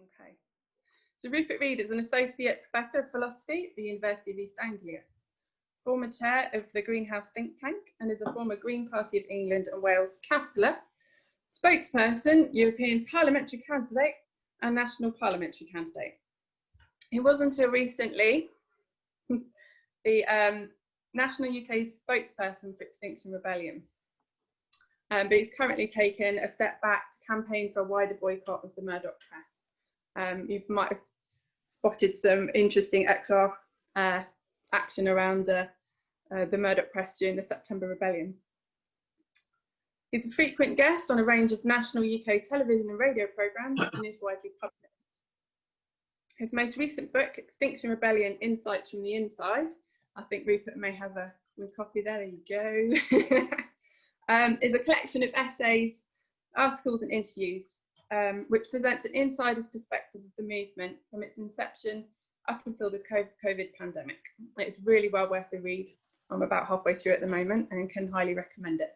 Okay. So Rupert Read is an Associate Professor of Philosophy at the University of East Anglia, former Chair of the Greenhouse think tank, and is a former Green Party of England and Wales councillor, spokesperson, European parliamentary candidate, and national parliamentary candidate. He was until recently the national UK spokesperson for Extinction Rebellion. But he's currently taken a step back to campaign for a wider boycott of the Murdoch press. You might have spotted some interesting XR action around the Murdoch press during the September Rebellion. He's a frequent guest on a range of national UK television and radio programmes and is widely published. His most recent book, Extinction Rebellion, Insights from the Inside, I think Rupert may have a copy there, there you go, is a collection of essays, articles and interviews, which presents an insider's perspective of the movement from its inception up until the COVID pandemic. It's really well worth a read. I'm about halfway through at the moment and can highly recommend it.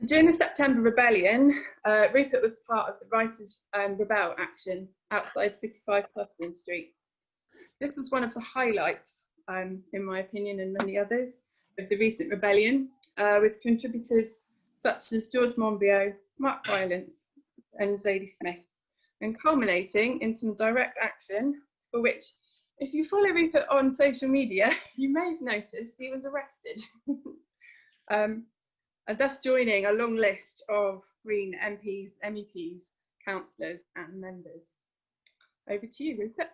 During the September Rebellion, Rupert was part of the Writers' Rebel action outside 55 Clifton Street. This was one of the highlights, in my opinion and many others, of the recent rebellion, with contributors such as George Monbiot, Mark Rylance and Zadie Smith, and culminating in some direct action for which, if you follow Rupert on social media, you may have noticed he was arrested. And thus joining a long list of Green MPs, MEPs, councillors and members. Over to you, Rupert.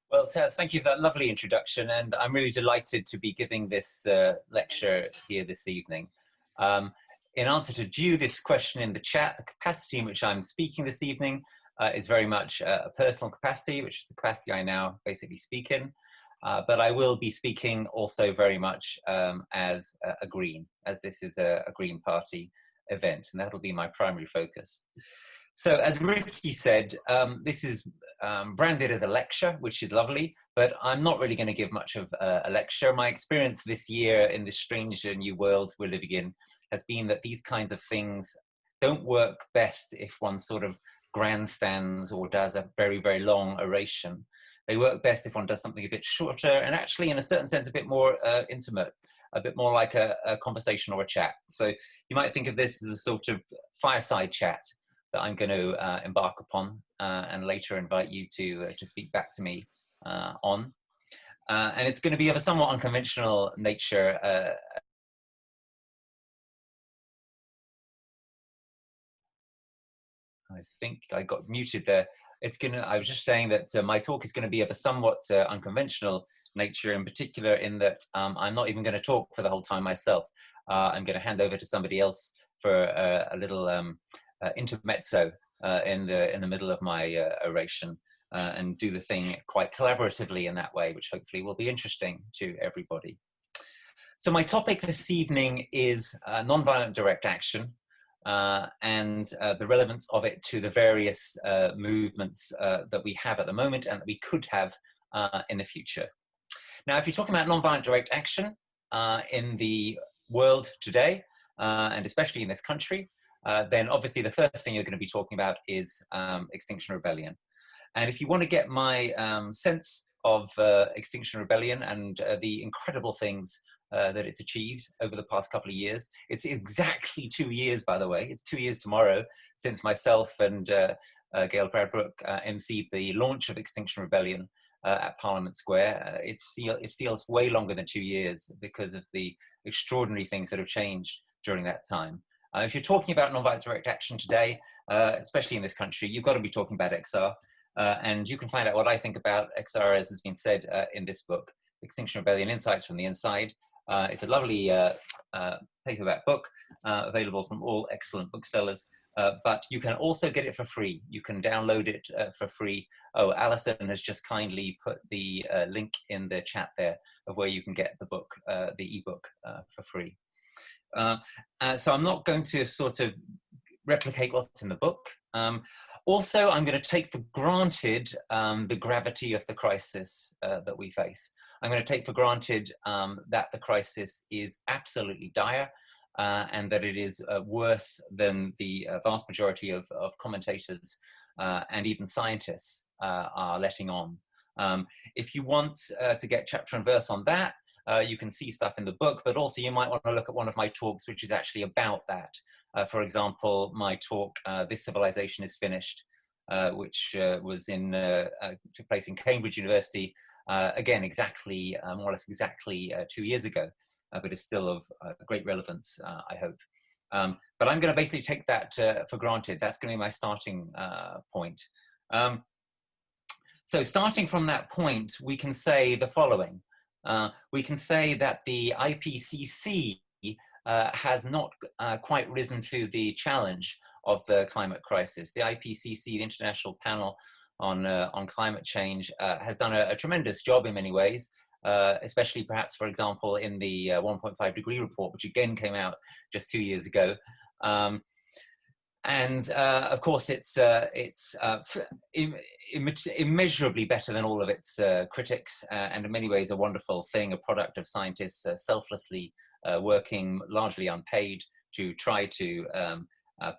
Well, Taz, thank you for that lovely introduction, and I'm really delighted to be giving this lecture here this evening. In answer to Judith's question in the chat, the capacity in which I'm speaking this evening is very much a personal capacity, which is the capacity I now basically speak in. But I will be speaking also very much as a Green, as this is a Green Party event, and that'll be my primary focus. So as Ricky said, this is branded as a lecture, which is lovely, but I'm not really going to give much of a lecture. My experience this year in this strange new world we're living in has been that these kinds of things don't work best if one sort of grandstands or does a very, very long oration. They work best if one does something a bit shorter and actually, in a certain sense, a bit more intimate, a bit more like a conversation or a chat. So you might think of this as a sort of fireside chat that I'm going to embark upon and later invite you to speak back to me on. And it's going to be of a somewhat unconventional nature. I think I got muted there. I was just saying that my talk is going to be of a somewhat unconventional nature, in particular in that I'm not even going to talk for the whole time myself. I'm going to hand over to somebody else for a little intermezzo in the middle of my oration and do the thing quite collaboratively in that way, which hopefully will be interesting to everybody. So my topic this evening is nonviolent direct action. And the relevance of it to the various movements that we have at the moment and that we could have in the future. Now, if you're talking about nonviolent direct action in the world today, and especially in this country, then obviously the first thing you're going to be talking about is Extinction Rebellion. And if you want to get my sense of Extinction Rebellion and the incredible things that it's achieved over the past couple of years. It's exactly 2 years, by the way. It's 2 years tomorrow since myself and Gail Bradbrook emceed the launch of Extinction Rebellion at Parliament Square. It feels way longer than 2 years because of the extraordinary things that have changed during that time. If you're talking about nonviolent direct action today, especially in this country, you've got to be talking about XR. And you can find out what I think about XR, as has been said in this book, Extinction Rebellion, Insights from the Inside. It's a lovely paperback book available from all excellent booksellers, but you can also get it for free. You can download it for free. Oh, Alison has just kindly put the link in the chat there of where you can get the book, the ebook for free. So I'm not going to sort of replicate what's in the book. Also, I'm going to take for granted the gravity of the crisis that we face. I'm going to take for granted that the crisis is absolutely dire and that it is worse than the vast majority of commentators and even scientists are letting on. If you want to get chapter and verse on that, you can see stuff in the book, but also you might want to look at one of my talks, which is actually about that. For example, my talk, This Civilization is Finished, which took place in Cambridge University, again, exactly, more or less exactly 2 years ago, but is still of great relevance, I hope. But I'm going to basically take that for granted. That's going to be my starting point. So starting from that point, we can say the following. We can say that the IPCC has not quite risen to the challenge of the climate crisis. The IPCC, the International Panel on Climate Change, has done a tremendous job in many ways, especially perhaps, for example, in the 1.5 degree report, which again came out just 2 years ago. Of course, it's immeasurably better than all of its critics, and in many ways a wonderful thing, a product of scientists selflessly working, largely unpaid, to try to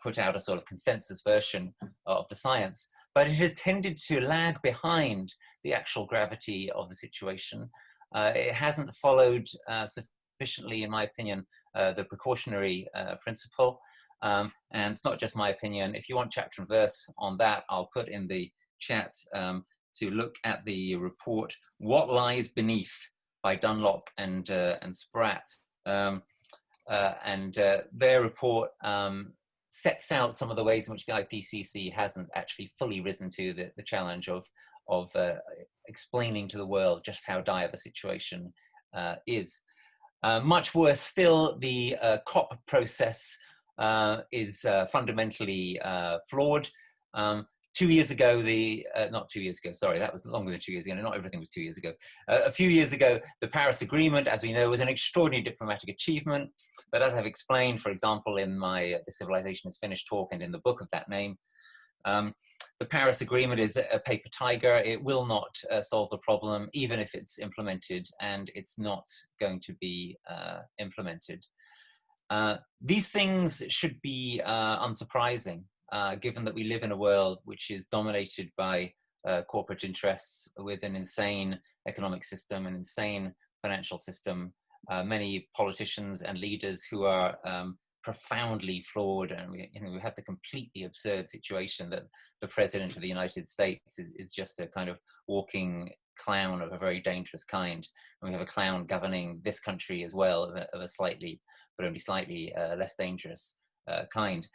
put out a sort of consensus version of the science. But it has tended to lag behind the actual gravity of the situation. It hasn't followed sufficiently, in my opinion, the precautionary principle. And it's not just my opinion. If you want chapter and verse on that, I'll put in the chat to look at the report, What Lies Beneath by Dunlop and Spratt. Their report sets out some of the ways in which the IPCC hasn't actually fully risen to the challenge of explaining to the world just how dire the situation is. Much worse still, the COP process is fundamentally flawed. 2 years ago, not 2 years ago, sorry, that was longer than 2 years ago, not everything was 2 years ago. A few years ago, the Paris Agreement, as we know, was an extraordinary diplomatic achievement, but as I've explained, for example, in my The Civilization is Finished talk and in the book of that name, the Paris Agreement is a paper tiger. It will not solve the problem, even if it's implemented, and it's not going to be implemented. These things should be unsurprising, given that we live in a world which is dominated by corporate interests, with an insane economic system, an insane financial system, many politicians and leaders who are profoundly flawed, and we have the completely absurd situation that the President of the United States is just a kind of walking clown of a very dangerous kind, and we have a clown governing this country as well of a slightly, but only slightly less dangerous kind.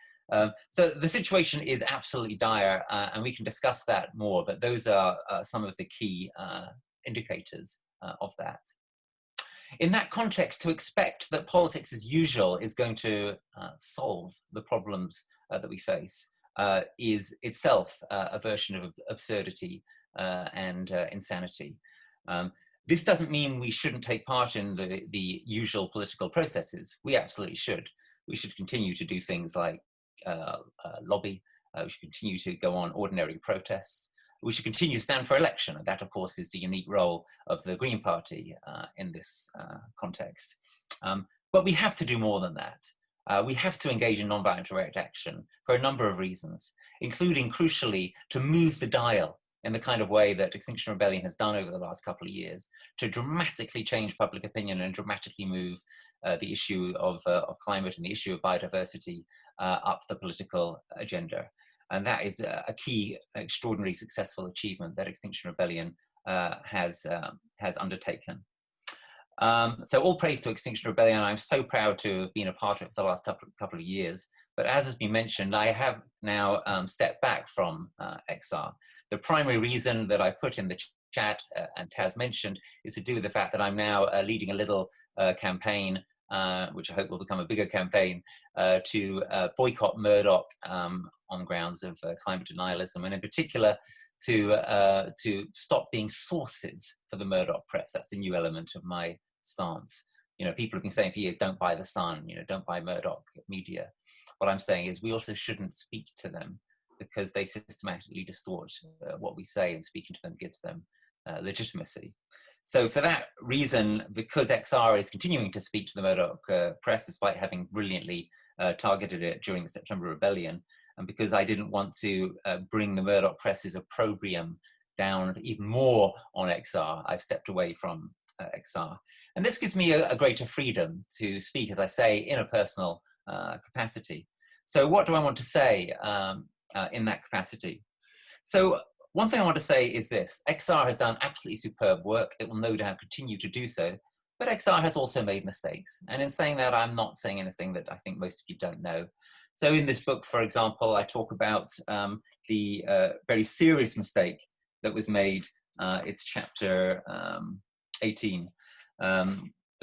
So the situation is absolutely dire, and we can discuss that more, but those are some of the key indicators of that. In that context, to expect that politics as usual is going to solve the problems that we face is itself a version of absurdity and insanity. This doesn't mean we shouldn't take part in the usual political processes. We absolutely should. We should continue to do things like lobby. We should continue to go on ordinary protests. We should continue to stand for election. And that, of course, is the unique role of the Green Party in this context. But we have to do more than that. We have to engage in nonviolent direct action for a number of reasons, including, crucially, to move the dial in the kind of way that Extinction Rebellion has done over the last couple of years, to dramatically change public opinion and dramatically move the issue of climate and the issue of biodiversity up the political agenda. And that is a key, extraordinarily successful achievement that Extinction Rebellion has undertaken. So all praise to Extinction Rebellion. I'm so proud to have been a part of it for the last couple of years. But as has been mentioned, I have now stepped back from XR. The primary reason that I put in the chat, and Taz mentioned, is to do with the fact that I'm now leading a little campaign, which I hope will become a bigger campaign, to boycott Murdoch on grounds of climate denialism, and in particular to stop being sources for the Murdoch press. That's the new element of my stance. You know, people have been saying for years, don't buy the Sun, you know, don't buy Murdoch media. What I'm saying is we also shouldn't speak to them, because they systematically distort what we say, and speaking to them gives them legitimacy. So for that reason, because XR is continuing to speak to the Murdoch press, despite having brilliantly targeted it during the September Rebellion, and because I didn't want to bring the Murdoch Press's opprobrium down even more on XR, I've stepped away from XR. And this gives me a greater freedom to speak, as I say, in a personal capacity. So what do I want to say in that capacity? So one thing I want to say is this: XR has done absolutely superb work. It will no doubt continue to do so, but XR has also made mistakes. And in saying that, I'm not saying anything that I think most of you don't know. So in this book, for example, I talk about the very serious mistake that was made. It's chapter 18. A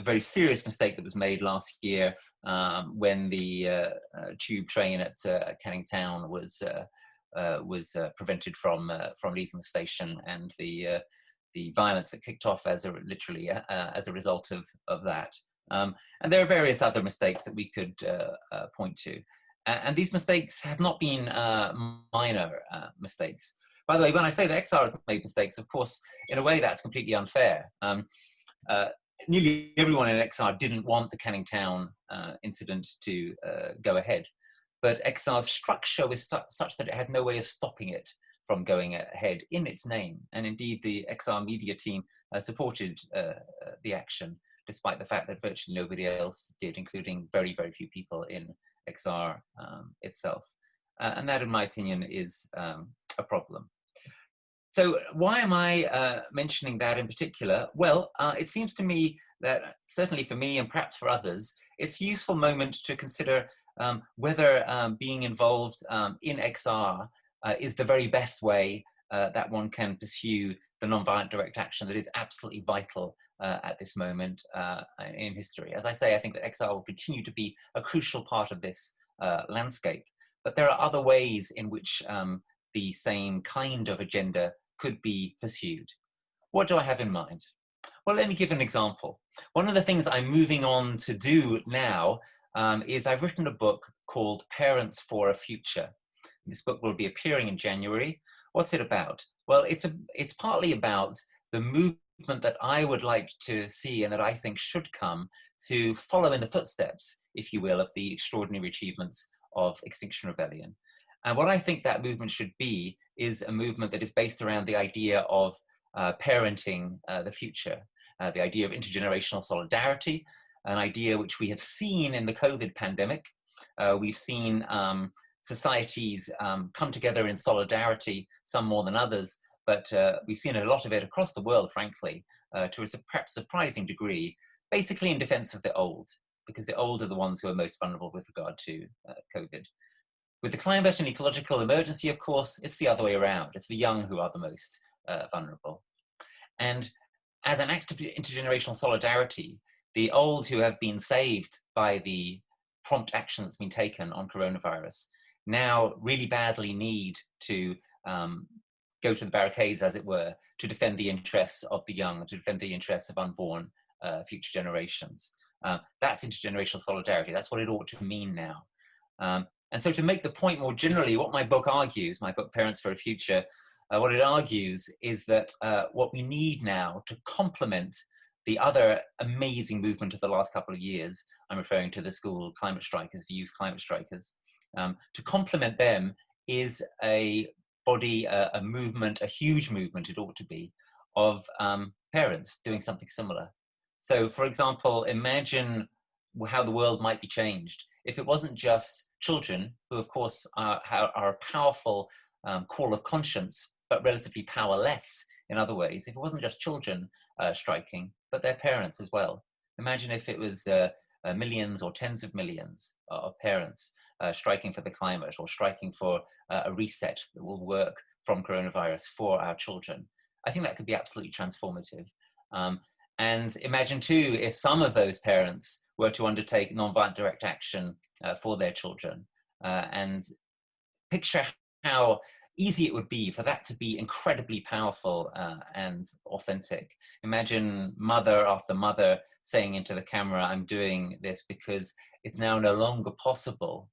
very serious mistake that was made last year when the tube train at Canning Town was prevented from leaving the station, and the violence that kicked off as a result of that. And there are various other mistakes that we could point to. And these mistakes have not been minor mistakes. By the way, when I say that XR has made mistakes, of course, in a way that's completely unfair. Nearly everyone in XR didn't want the Canning Town incident to go ahead. But XR's structure was such that it had no way of stopping it from going ahead in its name. And indeed, the XR media team supported the action, despite the fact that virtually nobody else did, including very, very few people in XR itself. And that, in my opinion, is a problem. So why am I mentioning that in particular? Well, it seems to me that, certainly for me and perhaps for others, it's a useful moment to consider whether being involved in XR is the very best way that one can pursue the nonviolent direct action that is absolutely vital at this moment in history. As I say, I think that XR will continue to be a crucial part of this landscape, but there are other ways in which the same kind of agenda could be pursued. What do I have in mind? Well, let me give an example. One of the things I'm moving on to do now is I've written a book called Parents for a Future. This book will be appearing in January. What's it about? Well, it's partly about the movement that I would like to see and that I think should come to follow in the footsteps, if you will, of the extraordinary achievements of Extinction Rebellion. And what I think that movement should be is a movement that is based around the idea of parenting the future, the idea of intergenerational solidarity, an idea which we have seen in the COVID pandemic. We've seen societies come together in solidarity, some more than others, but we've seen a lot of it across the world, frankly, to a perhaps surprising degree, basically in defense of the old, because the old are the ones who are most vulnerable with regard to COVID. With the climate and ecological emergency, of course, it's the other way around. It's the young who are the most vulnerable. And as an act of intergenerational solidarity, the old who have been saved by the prompt action that's been taken on coronavirus now really badly need to go to the barricades, as it were, to defend the interests of the young, to defend the interests of unborn future generations. That's intergenerational solidarity. That's what it ought to mean now. And so to make the point more generally, what my book argues, my book Parents for a Future, what it argues is that what we need now to complement the other amazing movement of the last couple of years, I'm referring to the school climate strikers, the youth climate strikers, to complement them is a body, a movement, a huge movement it ought to be, of parents doing something similar. So for example, imagine how the world might be changed if it wasn't just children, who of course are a powerful call of conscience, but relatively powerless in other ways. If it wasn't just children striking, but their parents as well. Imagine if it was millions or tens of millions of parents striking for the climate, or striking for a reset that will work from coronavirus for our children. I think that could be absolutely transformative. And imagine too, if some of those parents were to undertake nonviolent direct action for their children, and picture how easy it would be for that to be incredibly powerful and authentic. Imagine mother after mother saying into the camera, I'm doing this because it's now no longer possible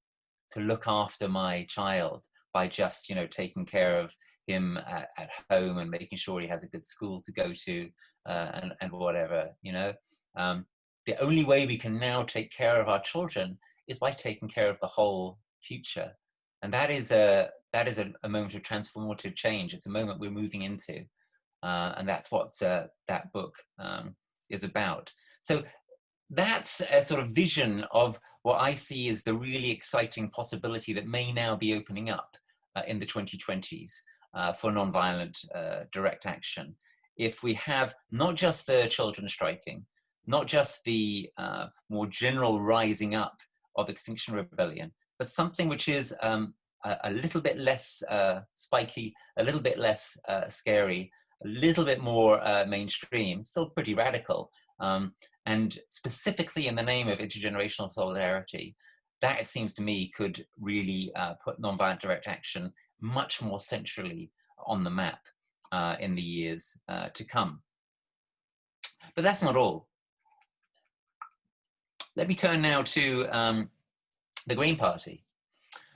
to look after my child by just, taking care of him at home and making sure he has a good school to go to and whatever, The only way we can now take care of our children is by taking care of the whole future. And that is a moment of transformative change. It's a moment we're moving into. And that's what that book is about. So that's a sort of vision of what I see as the really exciting possibility that may now be opening up in the 2020s for nonviolent direct action. If we have not just the children striking, not just the more general rising up of Extinction Rebellion, but something which is a little bit less spiky, a little bit less scary, a little bit more mainstream, still pretty radical, and specifically in the name of intergenerational solidarity, that it seems to me could really put nonviolent direct action much more centrally on the map in the years to come. But that's not all. Let me turn now to the Green Party.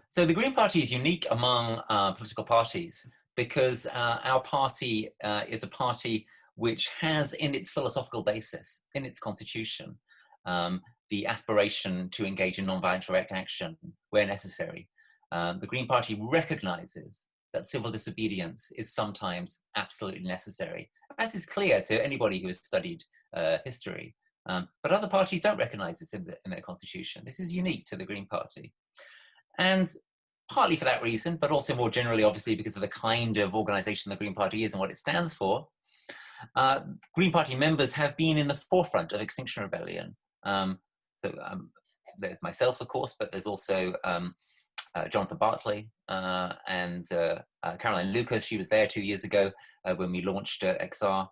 So the Green Party is unique among political parties because our party is a party which has in its philosophical basis, in its constitution, the aspiration to engage in nonviolent direct action where necessary. The Green Party recognizes that civil disobedience is sometimes absolutely necessary, as is clear to anybody who has studied history. But other parties don't recognize this in their constitution. This is unique to the Green Party. And partly for that reason, but also more generally, obviously, because of the kind of organization the Green Party is and what it stands for, Green Party members have been in the forefront of Extinction Rebellion. There's myself, of course, but there's also Jonathan Bartley and Caroline Lucas. She was there 2 years ago when we launched XR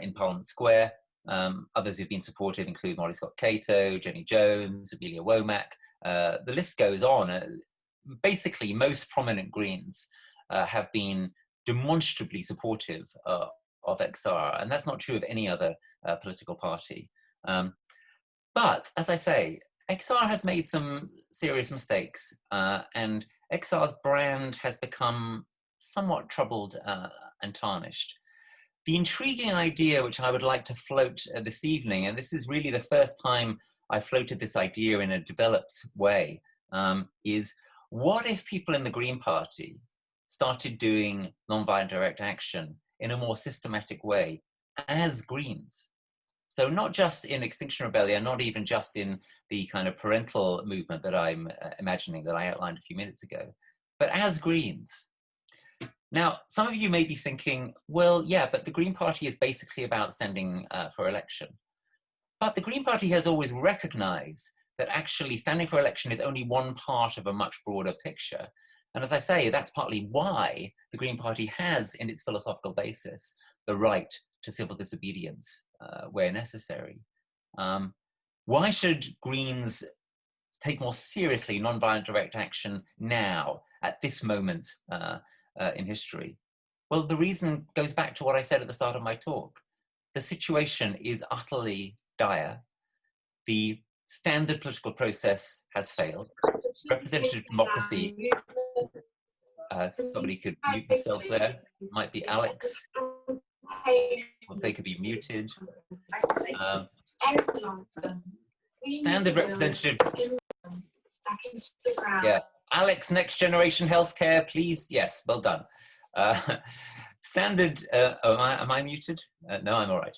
in Parliament Square. Others who've been supportive include Molly Scott Cato, Jenny Jones, Amelia Womack. The list goes on. Basically, most prominent Greens have been demonstrably supportive of XR, and that's not true of any other political party. But as I say, XR has made some serious mistakes, and XR's brand has become somewhat troubled and tarnished. The intriguing idea which I would like to float this evening, and this is really the first time I floated this idea in a developed way, is what if people in the Green Party started doing nonviolent direct action in a more systematic way as Greens? So not just in Extinction Rebellion, not even just in the kind of parental movement that I'm imagining that I outlined a few minutes ago, but as Greens. Now, some of you may be thinking, well, yeah, but the Green Party is basically about standing for election. But the Green Party has always recognized that actually standing for election is only one part of a much broader picture. And as I say, that's partly why the Green Party has in its philosophical basis the right to civil disobedience where necessary. Why should Greens take more seriously nonviolent direct action now, at this moment in history? Well, the reason goes back to what I said at the start of my talk. The situation is utterly dire. The standard political process has failed. Representative democracy, somebody could mute themselves there, might be Alex, or they could be muted. Standard representative, yeah. Alex, next generation healthcare, please. Yes, well done. Standard, am I muted? No, I'm all right.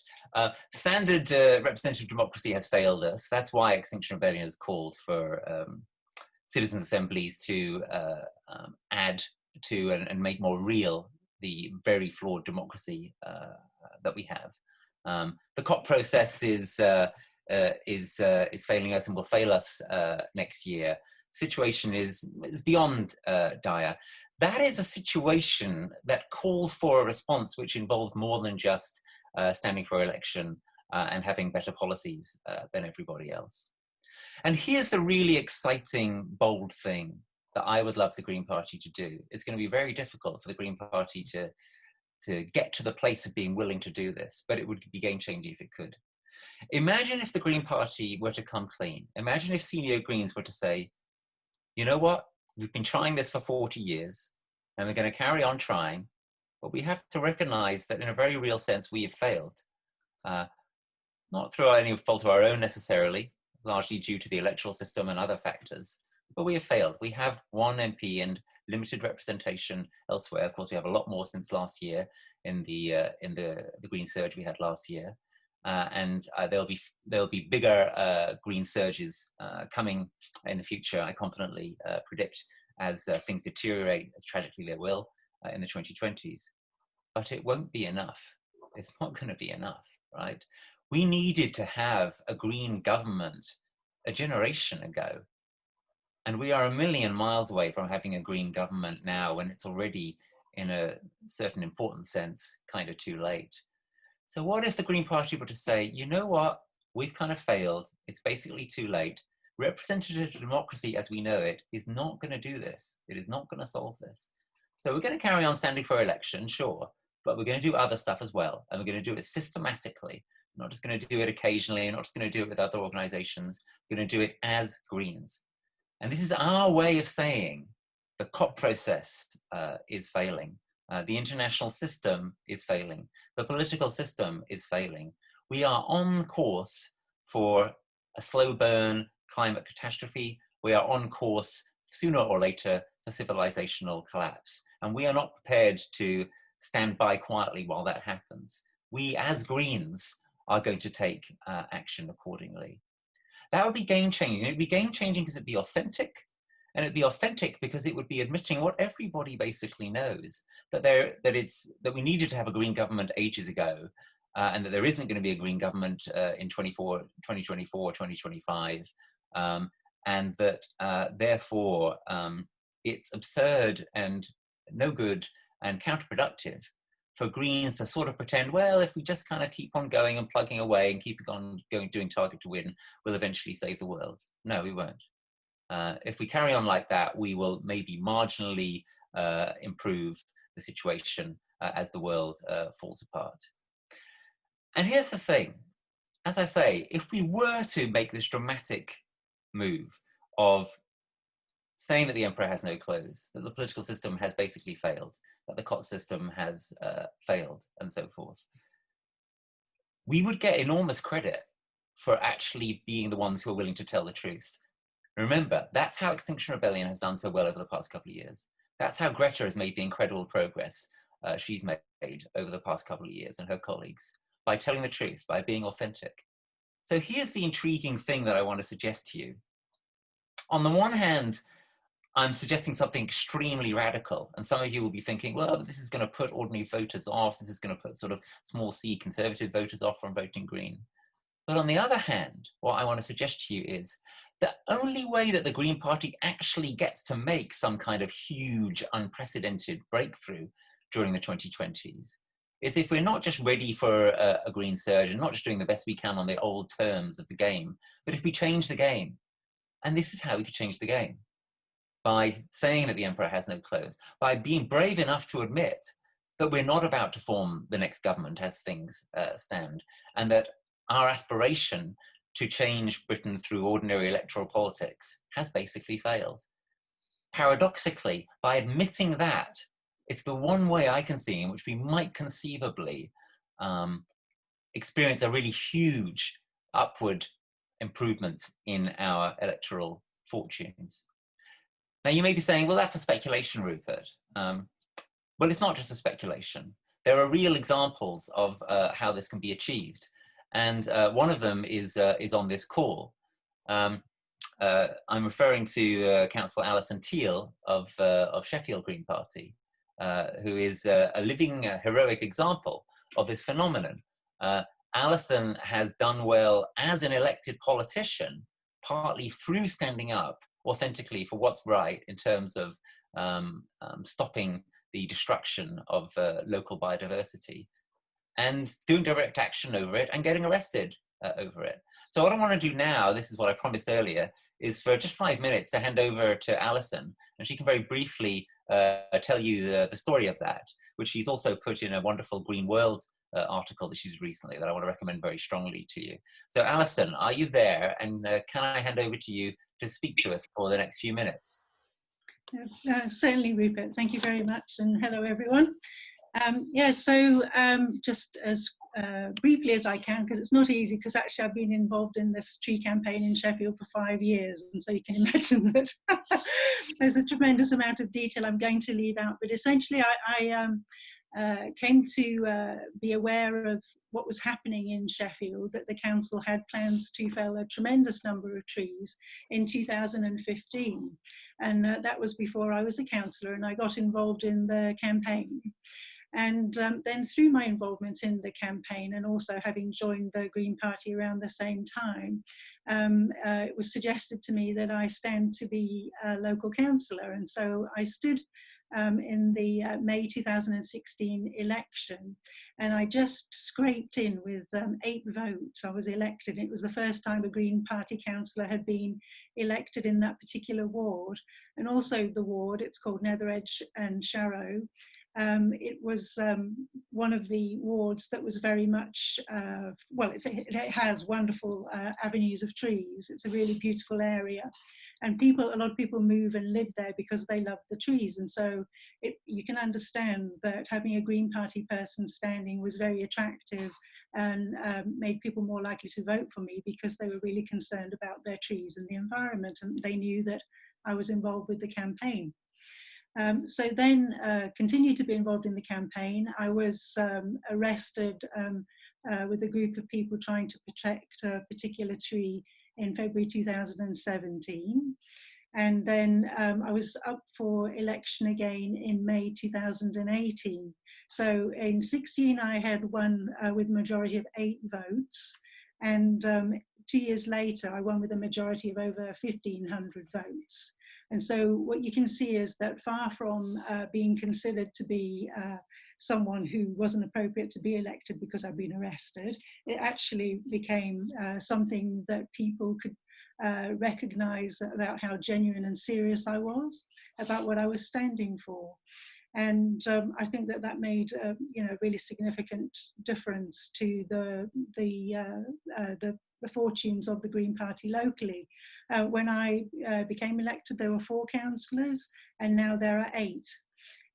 Standard representative democracy has failed us. That's why Extinction Rebellion has called for citizens' assemblies to add to and make more real the very flawed democracy that we have. The COP process is failing us and will fail us next year. Situation is beyond dire. That is a situation that calls for a response which involves more than just standing for election and having better policies than everybody else. And here's the really exciting, bold thing that I would love the Green Party to do. It's going to be very difficult for the Green Party to get to the place of being willing to do this, but it would be game-changing if it could. Imagine if the Green Party were to come clean. Imagine if senior Greens were to say, you know what, we've been trying this for 40 years and we're going to carry on trying, but we have to recognize that in a very real sense, we have failed. Not through any fault of our own necessarily, largely due to the electoral system and other factors, but we have failed. We have one MP and limited representation elsewhere. Of course, we have a lot more since last year in the green surge we had last year, and there'll be bigger green surges coming in the future. I confidently predict, as things deteriorate, as tragically they will in the 2020s. But it won't be enough. It's not going to be enough, right? We needed to have a green government a generation ago. And we are a million miles away from having a green government now, when it's already, in a certain important sense, kind of too late. So what if the Green Party were to say, you know what, we've kind of failed. It's basically too late. Representative democracy as we know it is not going to do this. It is not going to solve this. So we're going to carry on standing for election, sure, but we're going to do other stuff as well. And we're going to do it systematically. We're not just going to do it occasionally, and not just going to do it with other organizations. We're going to do it as Greens. And this is our way of saying the COP process is failing. The international system is failing. The political system is failing. We are on course for a slow burn climate catastrophe. We are on course sooner or later for civilizational collapse. And we are not prepared to stand by quietly while that happens. We as Greens are going to take action accordingly. That would be game-changing. It would be game-changing because it'd be authentic, and it'd be authentic because it would be admitting what everybody basically knows, that we needed to have a green government ages ago, and that there isn't going to be a green government in 2024, 2025, and that therefore it's absurd and no good and counterproductive for Greens to sort of pretend, well, if we just kind of keep on going and plugging away and keep on going, doing target to win, we'll eventually save the world. No, we won't. If we carry on like that, we will maybe marginally improve the situation as the world falls apart. And here's the thing. As I say, if we were to make this dramatic move of saying that the emperor has no clothes, that the political system has basically failed, that the COT system has failed, and so forth, we would get enormous credit for actually being the ones who are willing to tell the truth. Remember, that's how Extinction Rebellion has done so well over the past couple of years. That's how Greta has made the incredible progress she's made over the past couple of years, and her colleagues, by telling the truth, by being authentic. So here's the intriguing thing that I want to suggest to you. On the one hand, I'm suggesting something extremely radical, and some of you will be thinking, well, this is going to put ordinary voters off, this is going to put sort of small c conservative voters off from voting Green. But on the other hand, what I want to suggest to you is the only way that the Green Party actually gets to make some kind of huge, unprecedented breakthrough during the 2020s is if we're not just ready for a green surge and not just doing the best we can on the old terms of the game, but if we change the game. And this is how we could change the game. By saying that the emperor has no clothes, by being brave enough to admit that we're not about to form the next government as things stand, and that our aspiration to change Britain through ordinary electoral politics has basically failed. Paradoxically, by admitting that, it's the one way I can see in which we might conceivably experience a really huge upward improvement in our electoral fortunes. Now, you may be saying, well, that's a speculation, Rupert. Well, it's not just a speculation. There are real examples of how this can be achieved. And one of them is on this call. I'm referring to Councillor Alison Teal of Sheffield Green Party, who is a living heroic example of this phenomenon. Alison has done well as an elected politician, partly through standing up authentically for what's right in terms of stopping the destruction of local biodiversity and doing direct action over it and getting arrested over it. So what I want to do now, this is what I promised earlier, is for just 5 minutes to hand over to Alison, and she can very briefly tell you the story of that, which she's also put in a wonderful Green World article that she's recently, that I want to recommend very strongly to you. So Alison, are you there? And can I hand over to you to speak to us for the next few minutes? Certainly, Rupert. Thank you very much, and hello everyone. Just as briefly as I can, because it's not easy, because actually I've been involved in this tree campaign in Sheffield for 5 years, and so you can imagine that there's a tremendous amount of detail I'm going to leave out. But essentially I came to be aware of what was happening in Sheffield, that the council had plans to fell a tremendous number of trees in 2015. And that was before I was a councillor, and I got involved in the campaign. And then through my involvement in the campaign, and also having joined the Green Party around the same time, it was suggested to me that I stand to be a local councillor. And so I stood in the May 2016 election, and I just scraped in with 8 votes. I was elected. It was the first time a Green Party councillor had been elected in that particular ward, and also the ward, it's called Netheredge and Sharrow. It was one of the wards that was very much, well, it has wonderful avenues of trees. It's a really beautiful area, and a lot of people move and live there because they love the trees. And so you can understand that having a Green Party person standing was very attractive, and made people more likely to vote for me, because they were really concerned about their trees and the environment, and they knew that I was involved with the campaign. So then continued to be involved in the campaign. I was arrested with a group of people trying to protect a particular tree in February 2017. And then I was up for election again in May 2018. So in 16, I had won with a majority of 8 votes. And 2 years later, I won with a majority of over 1,500 votes. And so what you can see is that, far from being considered to be someone who wasn't appropriate to be elected because I'd been arrested, it actually became something that people could recognize about how genuine and serious I was about what I was standing for. And I think that that made a really significant difference to the fortunes of the Green Party locally. When I became elected, there were 4 councillors, and now there are 8.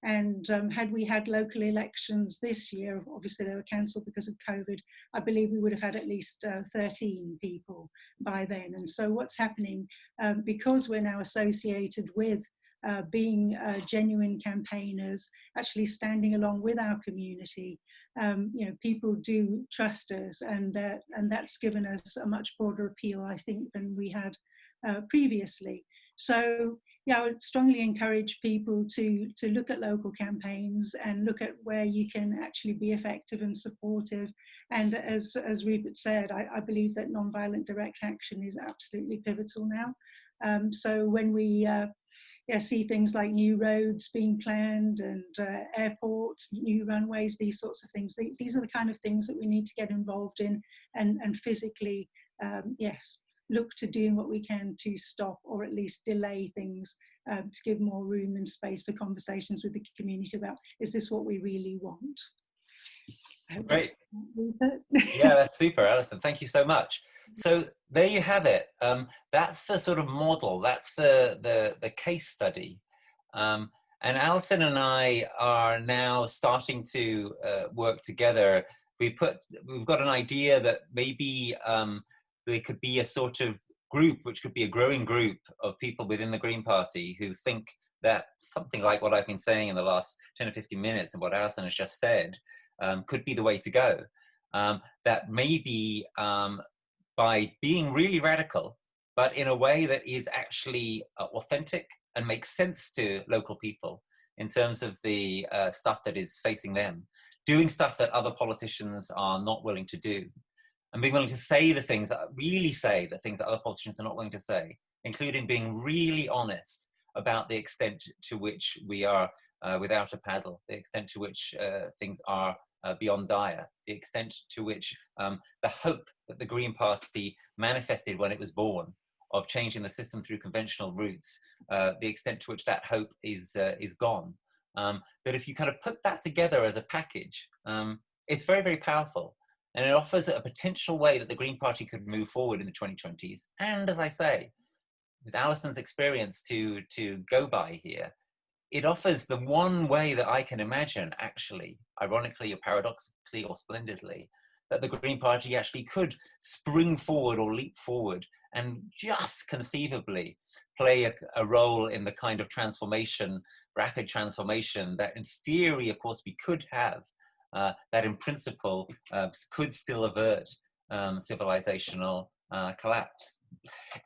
And had we had local elections this year, obviously they were cancelled because of COVID, I believe we would have had at least 13 people by then. And so what's happening, because we're now associated with being genuine campaigners, actually standing along with our community, people do trust us, and that's given us a much broader appeal, I think, than we had previously. So yeah, I would strongly encourage people to look at local campaigns and look at where you can actually be effective and supportive. And as Rupert said, I believe that nonviolent direct action is absolutely pivotal now. So when we see things like new roads being planned, and airports, new runways, these sorts of things, these are the kind of things that we need to get involved in, and physically, look to doing what we can to stop, or at least delay things, to give more room and space for conversations with the community about, is this what we really want? Great. Yeah, that's super, Alison. Thank you so much. So there you have it. That's the sort of model. That's the case study. And Alison and I are now starting to work together. We've got an idea that maybe there could be a sort of group, which could be a growing group of people within the Green Party who think that something like what I've been saying in the last 10 or 15 minutes and what Alison has just said could be the way to go. That maybe by being really radical, but in a way that is actually authentic and makes sense to local people in terms of the stuff that is facing them, doing stuff that other politicians are not willing to do, and being willing to say the things that other politicians are not willing to say, including being really honest about the extent to which we are without a paddle, the extent to which things are beyond dire, the extent to which the hope that the Green Party manifested when it was born of changing the system through conventional routes, the extent to which that hope is gone. That if you kind of put that together as a package, it's very, very powerful. And it offers a potential way that the Green Party could move forward in the 2020s. And as I say, with Alison's experience to go by here, it offers the one way that I can imagine, actually, ironically or paradoxically or splendidly, that the Green Party actually could spring forward or leap forward and just conceivably play a role in the kind of transformation, rapid transformation that in theory, of course, we could have, that in principle could still avert civilizational collapse.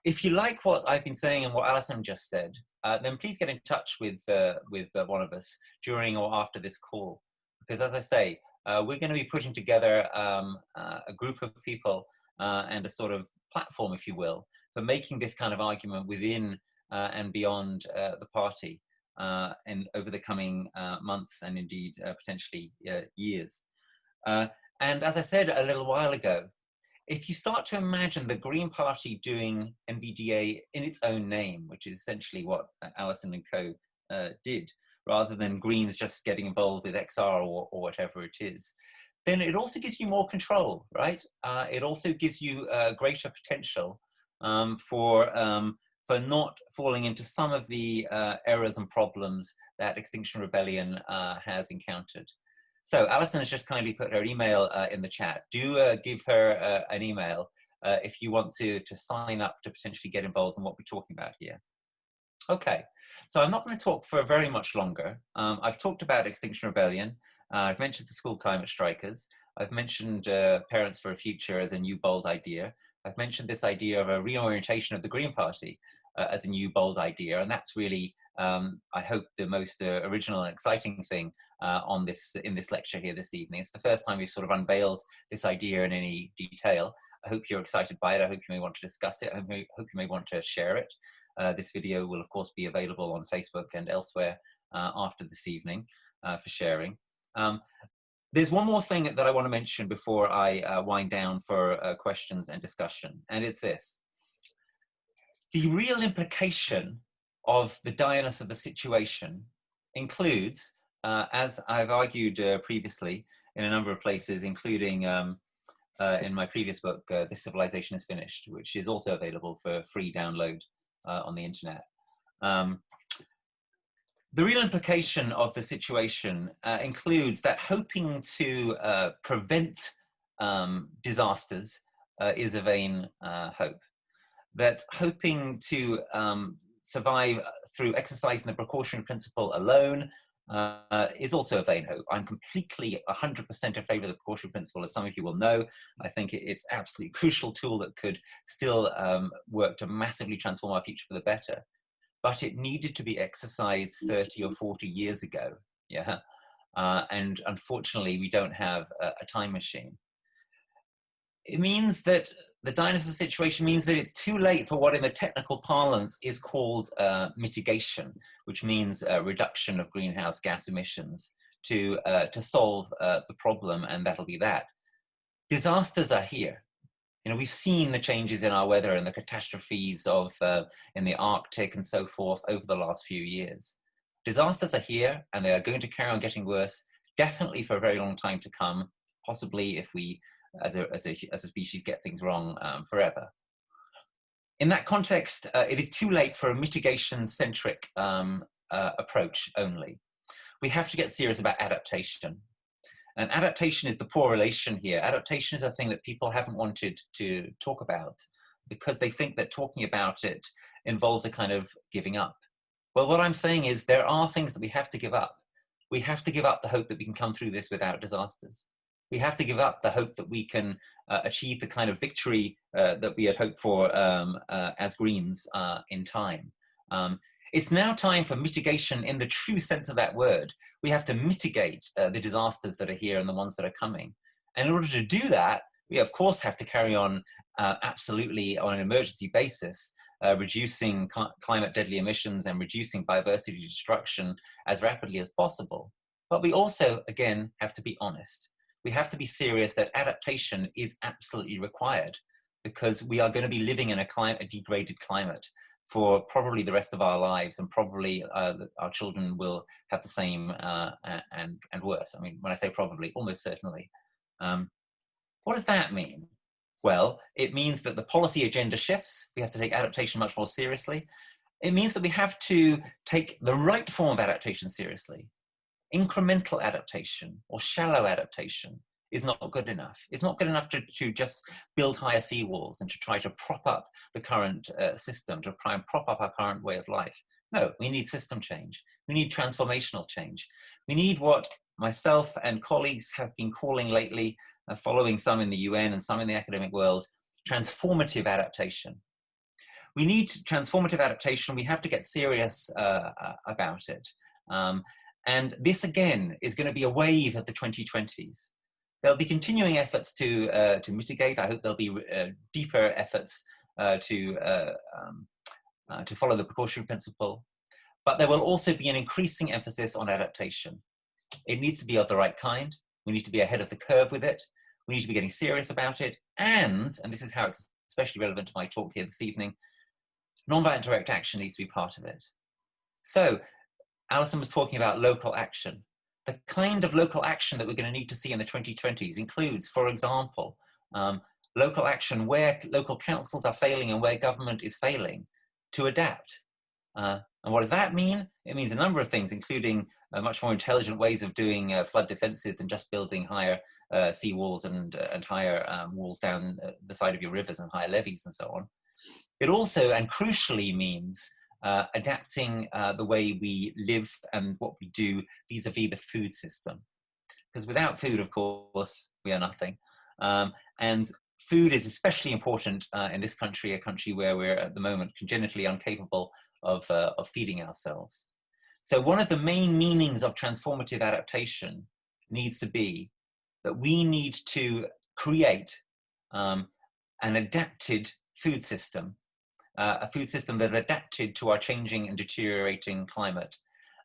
If you like what I've been saying and what Alison just said, then please get in touch with one of us during or after this call. Because as I say, we're going to be putting together a group of people and a sort of platform, if you will, for making this kind of argument within and beyond the party and over the coming months and indeed potentially years. And as I said a little while ago, if you start to imagine the Green Party doing NVDA in its own name, which is essentially what Alison and co did, rather than Greens just getting involved with XR or whatever it is, then it also gives you more control, right? It also gives you greater potential for not falling into some of the errors and problems that Extinction Rebellion has encountered. So Alison has just kindly put her email in the chat. Do give her an email if you want to sign up to potentially get involved in what we're talking about here. Okay, so I'm not going to talk for very much longer. I've talked about Extinction Rebellion. I've mentioned the school climate strikers. I've mentioned Parents for a Future as a new bold idea. I've mentioned this idea of a reorientation of the Green Party as a new bold idea, and that's really, I hope, the most original and exciting thing in this lecture here this evening. It's the first time we've sort of unveiled this idea in any detail. I hope you're excited by it. I hope you may want to discuss it. I hope you may want to share it. This video will, of course, be available on Facebook and elsewhere after this evening for sharing. There's one more thing that I want to mention before I wind down for questions and discussion, and it's this. The real implication of the direness of the situation includes, as I've argued previously in a number of places, including in my previous book, This Civilization is Finished, which is also available for free download on the internet. The real implication of the situation includes that hoping to prevent disasters is a vain hope. That hoping to survive through exercising the precautionary principle alone is also a vain hope. I'm completely 100% in favor of the precautionary principle, as some of you will know. I think it's an absolutely crucial tool that could still work to massively transform our future for the better. But it needed to be exercised 30 or 40 years ago, yeah? And unfortunately, we don't have a time machine. It means that the direness of the situation means that it's too late for what in the technical parlance is called mitigation, which means reduction of greenhouse gas emissions to solve the problem, and that'll be that. Disasters are here. You know, we've seen the changes in our weather and the catastrophes of in the Arctic and so forth over the last few years. Disasters are here, and they are going to carry on getting worse, definitely for a very long time to come, possibly if we as a species get things wrong forever. In that context, it is too late for a mitigation-centric approach only. We have to get serious about adaptation. And adaptation is the poor relation here. Adaptation is a thing that people haven't wanted to talk about because they think that talking about it involves a kind of giving up. Well, what I'm saying is there are things that we have to give up. We have to give up the hope that we can come through this without disasters. We have to give up the hope that we can achieve the kind of victory that we had hoped for as Greens in time. It's now time for mitigation in the true sense of that word. We have to mitigate the disasters that are here and the ones that are coming. And in order to do that, we of course have to carry on absolutely on an emergency basis, reducing climate deadly emissions and reducing biodiversity destruction as rapidly as possible. But we also, again, have to be honest. We have to be serious that adaptation is absolutely required because we are going to be living in a degraded climate for probably the rest of our lives, and probably our children will have the same and worse. I mean, when I say probably, almost certainly. What does that mean? Well, it means that the policy agenda shifts. We have to take adaptation much more seriously. It means that we have to take the right form of adaptation seriously. Incremental adaptation or shallow adaptation is not good enough. It's not good enough to just build higher seawalls and to try to prop up the current system, to try and prop up our current way of life. No, we need system change. We need transformational change. We need what myself and colleagues have been calling lately, following some in the UN and some in the academic world, transformative adaptation. We need transformative adaptation. We have to get serious about it. And this, again, is going to be a wave of the 2020s. There'll be continuing efforts to mitigate. I hope there'll be deeper efforts to follow the precautionary principle. But there will also be an increasing emphasis on adaptation. It needs to be of the right kind. We need to be ahead of the curve with it. We need to be getting serious about it. And this is how it's especially relevant to my talk here this evening, nonviolent direct action needs to be part of it. So Alison was talking about local action. The kind of local action that we're going to need to see in the 2020s includes, for example, local action where local councils are failing and where government is failing to adapt. And what does that mean? It means a number of things, including much more intelligent ways of doing flood defenses than just building higher sea walls and higher walls down the side of your rivers and higher levees and so on. It also, and crucially, means adapting the way we live and what we do vis-a-vis the food system. Because without food, of course, we are nothing. And food is especially important in this country, a country where we're at the moment congenitally incapable of feeding ourselves. So one of the main meanings of transformative adaptation needs to be that we need to create an adapted food system, a food system that's adapted to our changing and deteriorating climate,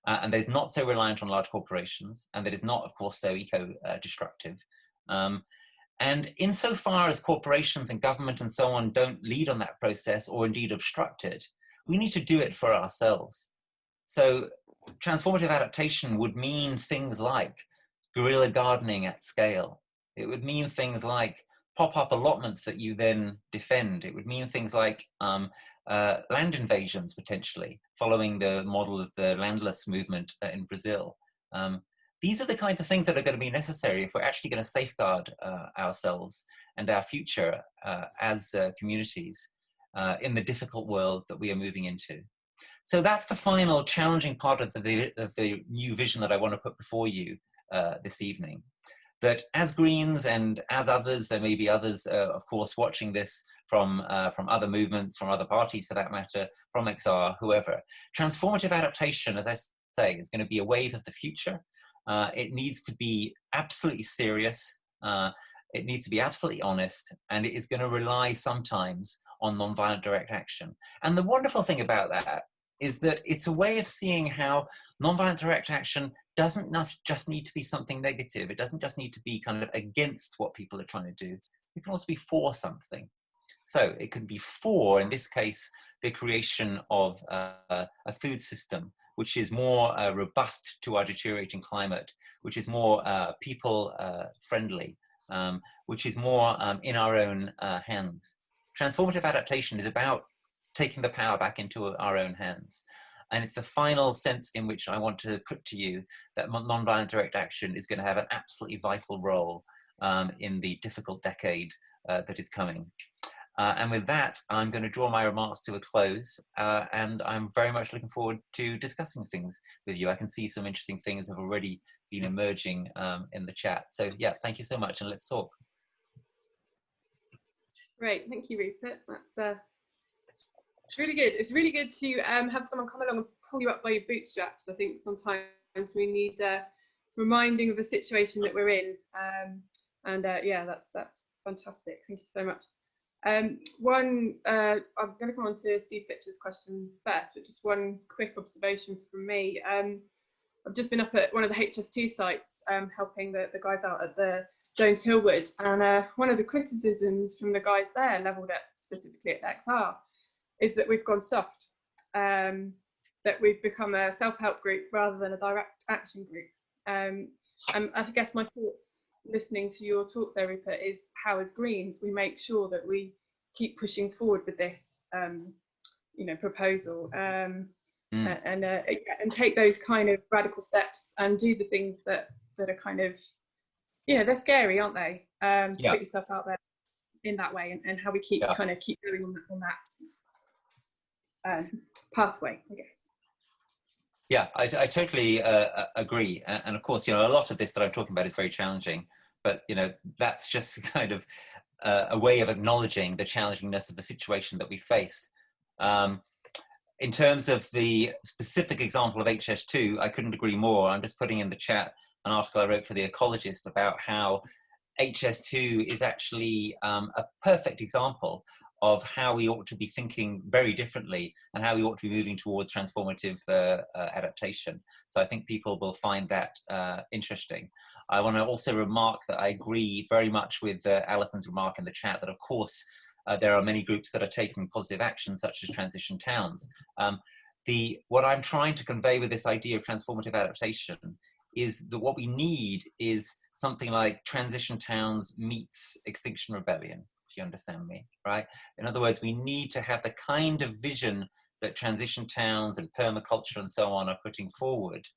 and that is not so reliant on large corporations, and that is not, of course, so eco-destructive. And insofar as corporations and government and so on don't lead on that process or indeed obstruct it, we need to do it for ourselves. So transformative adaptation would mean things like guerrilla gardening at scale. It would mean things like pop-up allotments that you then defend. It would mean things like land invasions, potentially, following the model of the landless movement in Brazil. These are the kinds of things that are going to be necessary if we're actually going to safeguard ourselves and our future as communities in the difficult world that we are moving into. So that's the final challenging part of the new vision that I want to put before you this evening. That as Greens and as others, there may be others, of course, watching this from other movements, from other parties for that matter, from XR, whoever. Transformative adaptation, as I say, is going to be a wave of the future. It needs to be absolutely serious. It needs to be absolutely honest, and it is going to rely sometimes on nonviolent direct action. And the wonderful thing about that is that it's a way of seeing how nonviolent direct action doesn't just need to be something negative. It doesn't just need to be kind of against what people are trying to do. It can also be for something. So it could be for, in this case, the creation of a food system which is more robust to our deteriorating climate, which is more people friendly, which is more in our own hands. Transformative adaptation is about taking the power back into our own hands. And it's the final sense in which I want to put to you that nonviolent direct action is going to have an absolutely vital role in the difficult decade that is coming. And with that, I'm going to draw my remarks to a close, and I'm very much looking forward to discussing things with you. I can see some interesting things have already been emerging in the chat. So yeah, thank you so much, and let's talk. Great, thank you, Rupert. That's it's really good. It's really good to have someone come along and pull you up by your bootstraps. I think sometimes we need reminding of the situation that we're in. Yeah, that's fantastic. Thank you so much. I'm going to come on to Steve Fitcher's question first, but just one quick observation from me. I've just been up at one of the HS2 sites helping the guys out at the Jones Hillwood, and one of the criticisms from the guys there, levelled at specifically at XR, is that we've gone soft, that we've become a self-help group rather than a direct action group. And I guess my thoughts listening to your talk there, Rupert, is how as Greens we make sure that we keep pushing forward with this proposal and take those kind of radical steps and do the things that are kind of Yeah, they're scary, aren't they? To Yeah. put yourself out there in that way, and how we keep kind of keep going on that pathway, I guess. Yeah, I totally agree. And of course, you know, a lot of this that I'm talking about is very challenging, but, you know, that's just kind of a way of acknowledging the challengingness of the situation that we faced. In terms of the specific example of HS2, I couldn't agree more. I'm just putting in the chat an article I wrote for The Ecologist about how HS2 is actually a perfect example of how we ought to be thinking very differently and how we ought to be moving towards transformative adaptation. So I think people will find that interesting. I want to also remark that I agree very much with Alison's remark in the chat that, of course, there are many groups that are taking positive action, such as Transition Towns. What I'm trying to convey with this idea of transformative adaptation is that what we need is something like Transition Towns meets Extinction Rebellion, if you understand me, right? In other words, we need to have the kind of vision that Transition Towns and permaculture and so on are putting forward,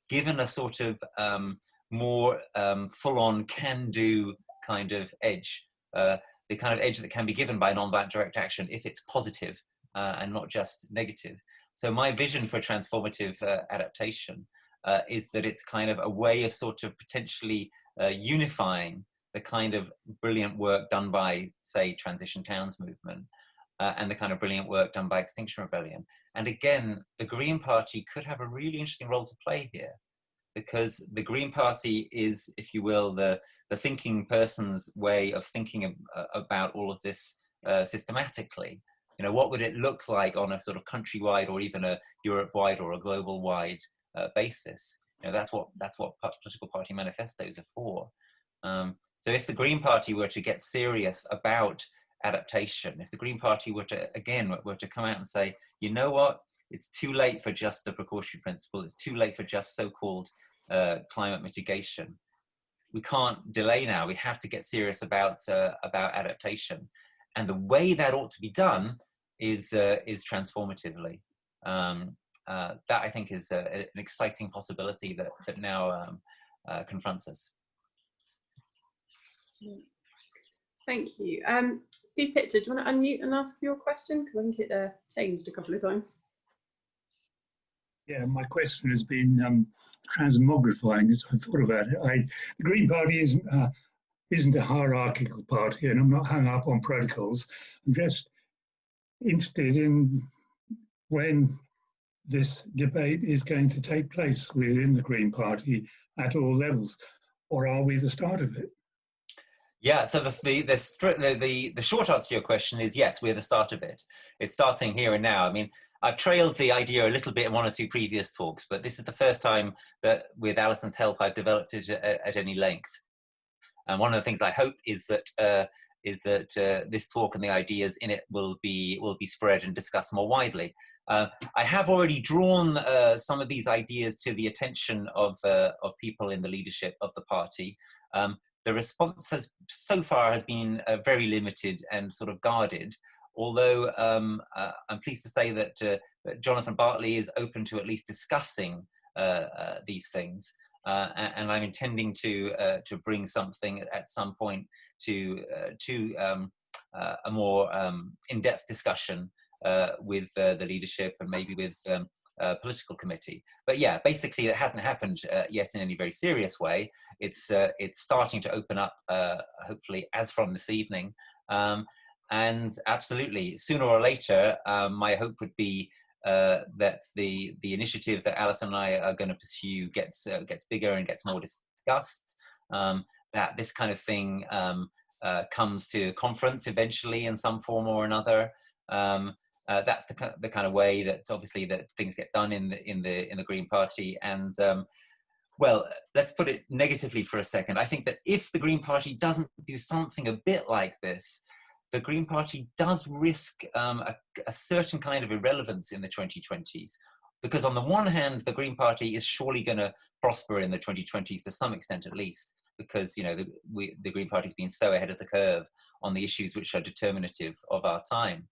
given a sort of more full-on can-do kind of edge, the kind of edge that can be given by nonviolent direct action if it's positive and not just negative. So my vision for transformative adaptation is that it's kind of a way of sort of potentially unifying the kind of brilliant work done by, say, Transition Towns movement and the kind of brilliant work done by Extinction Rebellion. And again, the Green Party could have a really interesting role to play here, because the Green Party is, if you will, the thinking person's way of thinking about all of this systematically. You know, what would it look like on a sort of countrywide or even a Europe-wide or a global-wide basis? You know, that's what political party manifestos are for. So if the Green Party were to get serious about adaptation, if the Green Party were to come out and say, you know what, it's too late for just the precautionary principle, it's too late for just so-called climate mitigation. We can't delay now, we have to get serious about adaptation. And the way that ought to be done is transformatively. That I think is an exciting possibility that now confronts us. Thank you. Steve Pitcher, do you want to unmute and ask your question? Because I think it changed a couple of times. Yeah, my question has been transmogrifying as I thought about it. The Green Party isn't a hierarchical party, and I'm not hung up on protocols. I'm just interested in when this debate is going to take place within the Green Party at all levels, or are we the start of it? Yeah, so the short answer to your question is yes, we're the start of it. It's starting here and now. I mean, I've trailed the idea a little bit in one or two previous talks, but this is the first time that, with Alison's help, I've developed it at any length. And one of the things I hope is that this talk and the ideas in it will be spread and discussed more widely. I have already drawn some of these ideas to the attention of people in the leadership of the party. The response so far has been very limited and sort of guarded, although I'm pleased to say that Jonathan Bartley is open to at least discussing these things. And I'm intending to bring something at some point to a more in-depth discussion with the leadership and maybe with political committee. But yeah, basically it hasn't happened yet in any very serious way. It's starting to open up, hopefully as from this evening. And absolutely, sooner or later, my hope would be that the initiative that Alison and I are going to pursue gets bigger and gets more discussed. That this kind of thing comes to conference eventually in some form or another. That's the kind of way that's obviously that things get done in the Green Party. And well, let's put it negatively for a second. I think that if the Green Party doesn't do something a bit like this, the Green Party does risk a certain kind of irrelevance in the 2020s. Because on the one hand, the Green Party is surely going to prosper in the 2020s to some extent at least, because, you know, the Green Party's been so ahead of the curve on the issues which are determinative of our time.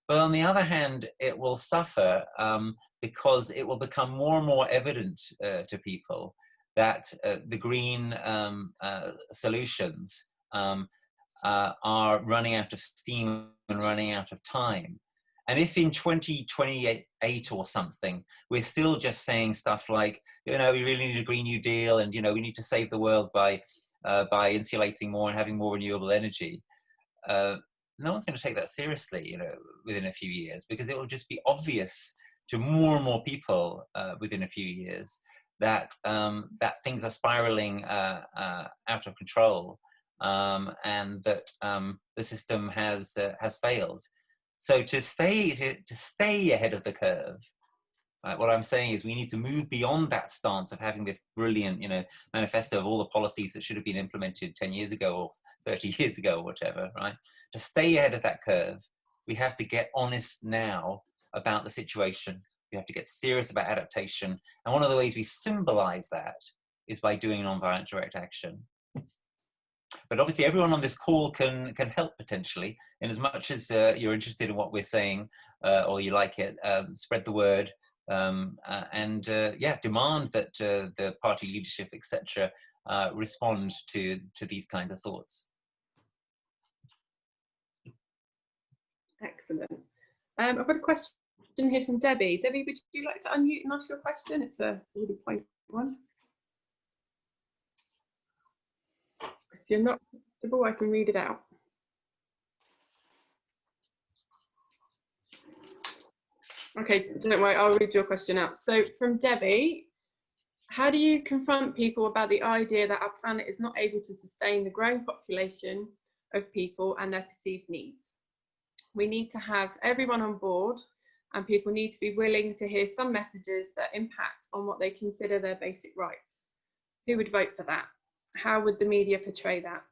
But on the other hand, it will suffer because it will become more and more evident to people that the green solutions are running out of steam and running out of time. And if in 2028 or something, we're still just saying stuff like, you know, we really need a Green New Deal, and, you know, we need to save the world by insulating more and having more renewable energy, no one's going to take that seriously, you know, within a few years, because it will just be obvious to more and more people within a few years that that things are spiraling out of control, and that the system has failed. So to stay ahead of the curve, what I'm saying is we need to move beyond that stance of having this brilliant, you know, manifesto of all the policies that should have been implemented 10 years ago or 30 years ago or whatever, right? To stay ahead of that curve, we have to get honest now about the situation. We have to get serious about adaptation. And one of the ways we symbolize that is by doing nonviolent direct action. But obviously everyone on this call can help potentially, in as much as you're interested in what we're saying, or you like it, spread the word, and yeah, demand that the party leadership, etc., respond to these kinds of thoughts. Excellent. I've got a question here from Debbie. Debbie, would you like to unmute and ask your question? It's a really point one. If you're not comfortable, I can read it out. Okay, don't worry, I'll read your question out. So from Debbie, how do you confront people about the idea that our planet is not able to sustain the growing population of people and their perceived needs? We need to have everyone on board, and people need to be willing to hear some messages that impact on what they consider their basic rights. Who would vote for that? How would the media portray that?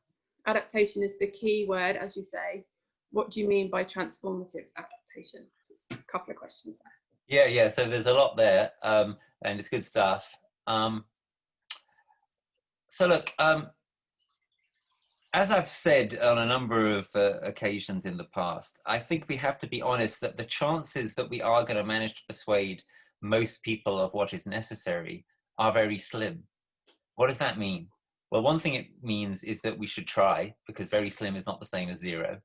Adaptation is the key word, as you say. What do you mean by transformative adaptation? A couple of questions there. Yeah, so there's a lot there, and it's good stuff. So look, as I've said on a number of occasions in the past, I think we have to be honest that the chances that we are going to manage to persuade most people of what is necessary are very slim. What does that mean? Well, one thing it means is that we should try, because very slim is not the same as zero.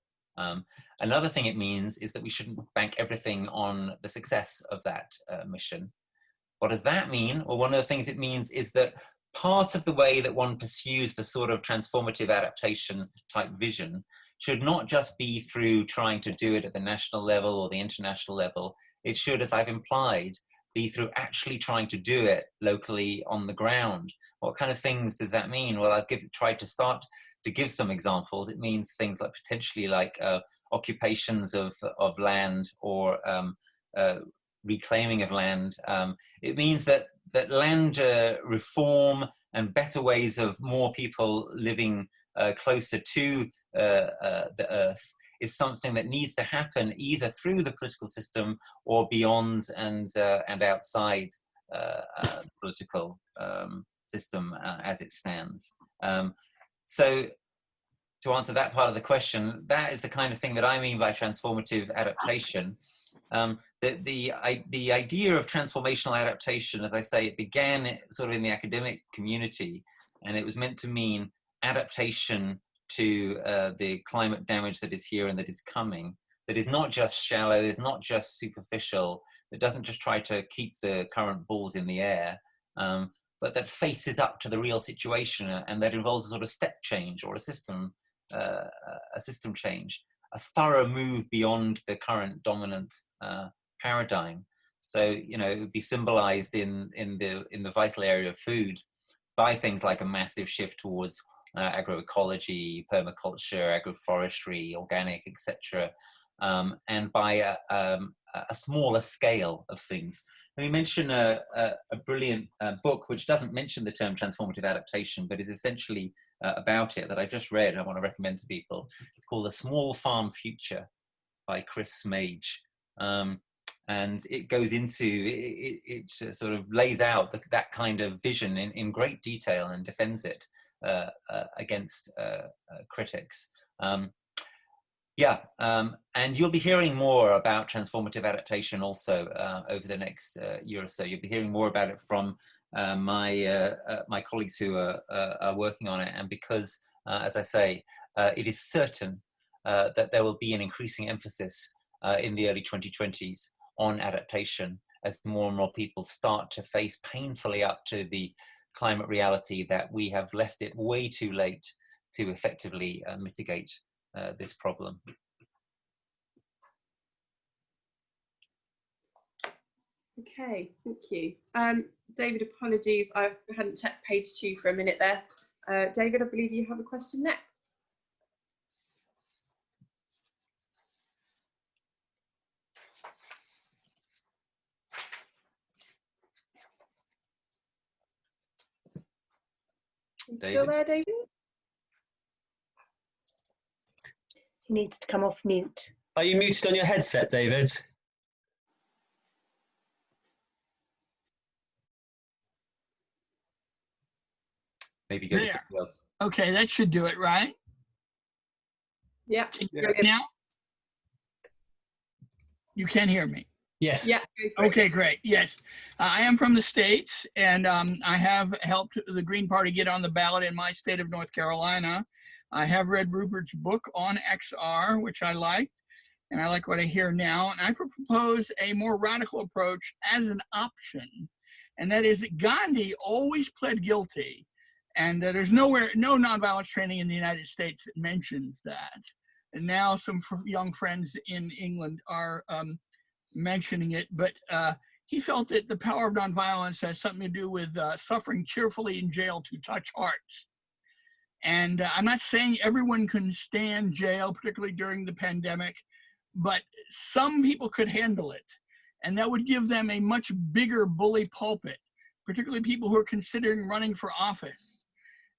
Another thing it means is that we shouldn't bank everything on the success of that mission. What does that mean? Well, one of the things it means is that part of the way that one pursues the sort of transformative adaptation type vision should not just be through trying to do it at the national level or the international level. It should, as I've implied, be through actually trying to do it locally on the ground. What kind of things does that mean? Well, I've tried to start to give some examples. It means things like potentially like occupations of land, or reclaiming of land. It means that land reform and better ways of more people living closer to the earth is something that needs to happen either through the political system or beyond and outside the political system as it stands. So to answer that part of the question, that is the kind of thing that I mean by transformative adaptation. The idea of transformational adaptation, as I say, it began sort of in the academic community, and it was meant to mean adaptation to the climate damage that is here and that is coming, that is not just shallow, is not just superficial, that doesn't just try to keep the current balls in the air, but that faces up to the real situation, and that involves a sort of step change or a system change, a thorough move beyond the current dominant paradigm. So, you know, it would be symbolized in the vital area of food by things like a massive shift towards agroecology, permaculture, agroforestry, organic, etc., and by a smaller scale of things. Let me mention a brilliant book which doesn't mention the term transformative adaptation, but is essentially about it, that I just read. I want to recommend to people. It's called The Small Farm Future by Chris Smage. And it goes into, it sort of lays out that kind of vision in great detail and defends it against critics. And you'll be hearing more about transformative adaptation also over the next year or so. You'll be hearing more about it from my colleagues who are working on it, and because, as I say, it is certain that there will be an increasing emphasis in the early 2020s on adaptation as more and more people start to face painfully up to the climate reality that we have left it way too late to effectively mitigate this problem. Okay, thank you. David, apologies, I hadn't checked page 2 for a minute there. David, I believe you have a question next. Still there, David? He needs to come off mute. Are you muted on your headset, David? Maybe go to something else. Okay, that should do it, right? Yeah. Can you hear me now? You can hear me. Yes. Yeah. Okay, great. Yes, I am from the States, and I have helped the Green Party get on the ballot in my state of North Carolina. I have read Rupert's book on XR, which I liked, and I like what I hear now. And I propose a more radical approach as an option, and that is that Gandhi always pled guilty, and there's no nonviolence training in the United States that mentions that. And now some young friends in England are mentioning it, but he felt that the power of nonviolence has something to do with suffering cheerfully in jail to touch hearts. And I'm not saying everyone can stand jail, particularly during the pandemic, but some people could handle it. And that would give them a much bigger bully pulpit, particularly people who are considering running for office.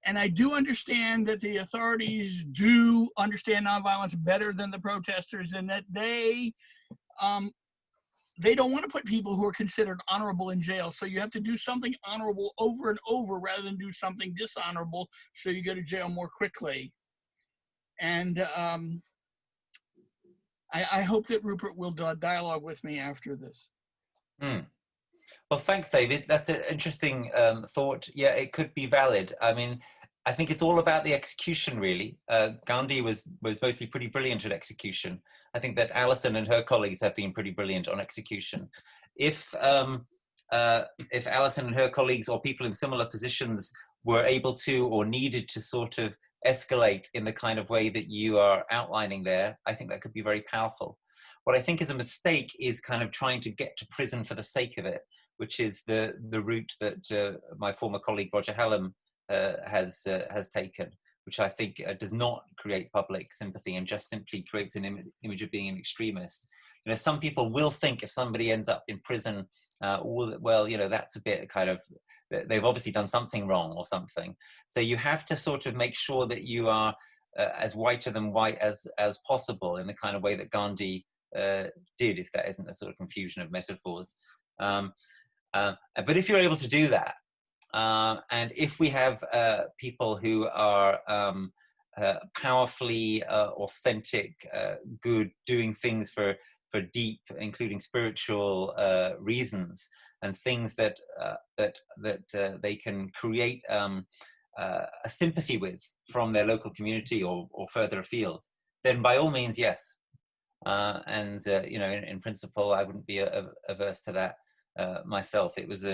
And I do understand that the authorities do understand nonviolence better than the protesters, and that they don't want to put people who are considered honorable in jail. So you have to do something honorable over and over rather than do something dishonorable so you go to jail more quickly. And I hope that Rupert will dialogue with me after this. Well, thanks, David. That's an interesting thought. Yeah, it could be valid. I mean, I think it's all about the execution, really. Gandhi was mostly pretty brilliant at execution. I think that Alison and her colleagues have been pretty brilliant on execution. If Alison and her colleagues or people in similar positions were able to or needed to sort of escalate in the kind of way that you are outlining there, I think that could be very powerful. What I think is a mistake is kind of trying to get to prison for the sake of it, which is the route that my former colleague Roger Hallam has taken, which I think does not create public sympathy and just simply creates an image of being an extremist. You know, some people will think if somebody ends up in prison, well, you know, that's a bit kind of, they've obviously done something wrong or something. So you have to sort of make sure that you are as whiter than white as possible in the kind of way that Gandhi did, if that isn't a sort of confusion of metaphors. But if you're able to do that, and if we have people who are powerfully authentic, good, doing things for deep, including spiritual reasons, and things that they can create a sympathy with from their local community or further afield, then by all means, yes. And you know, in principle, I wouldn't be averse to that myself. It was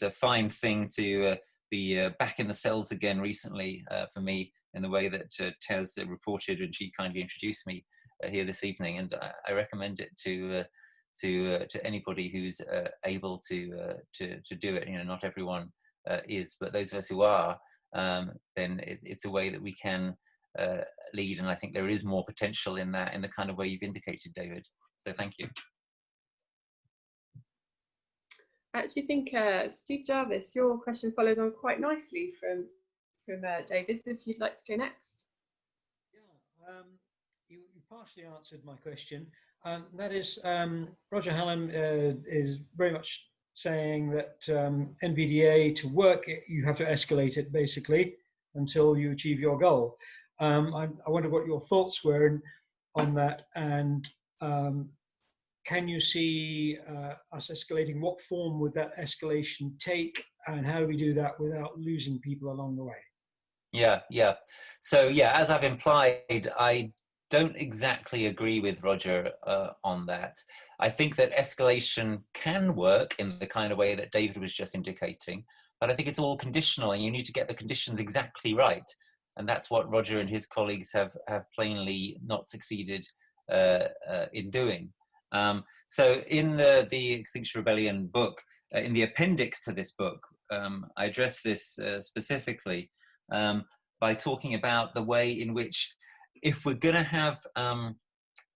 a fine thing to be back in the cells again recently for me, in the way that Taz reported, and she kindly introduced me here this evening. And I recommend it to anybody who's able to do it. You know, not everyone is, but those of us who are, then it's a way that we can lead. And I think there is more potential in that, in the kind of way you've indicated, David. So thank you. I actually think, Steve Jarvis, your question follows on quite nicely from David's, if you'd like to go next. Yeah, you partially answered my question. That is, Roger Hallam is very much saying that NVDA, to work, you have to escalate it basically until you achieve your goal. I wonder what your thoughts were on that, and can you see us escalating? What form would that escalation take? and how do we do that without losing people along the way? Yeah, yeah. So yeah, as I've implied, I don't exactly agree with Roger on that. I think that escalation can work in the kind of way that David was just indicating, but I think it's all conditional, and you need to get the conditions exactly right. And that's what Roger and his colleagues have plainly not succeeded in doing. So in the Extinction Rebellion book, in the appendix to this book, I address this specifically by talking about the way in which, if we're going to have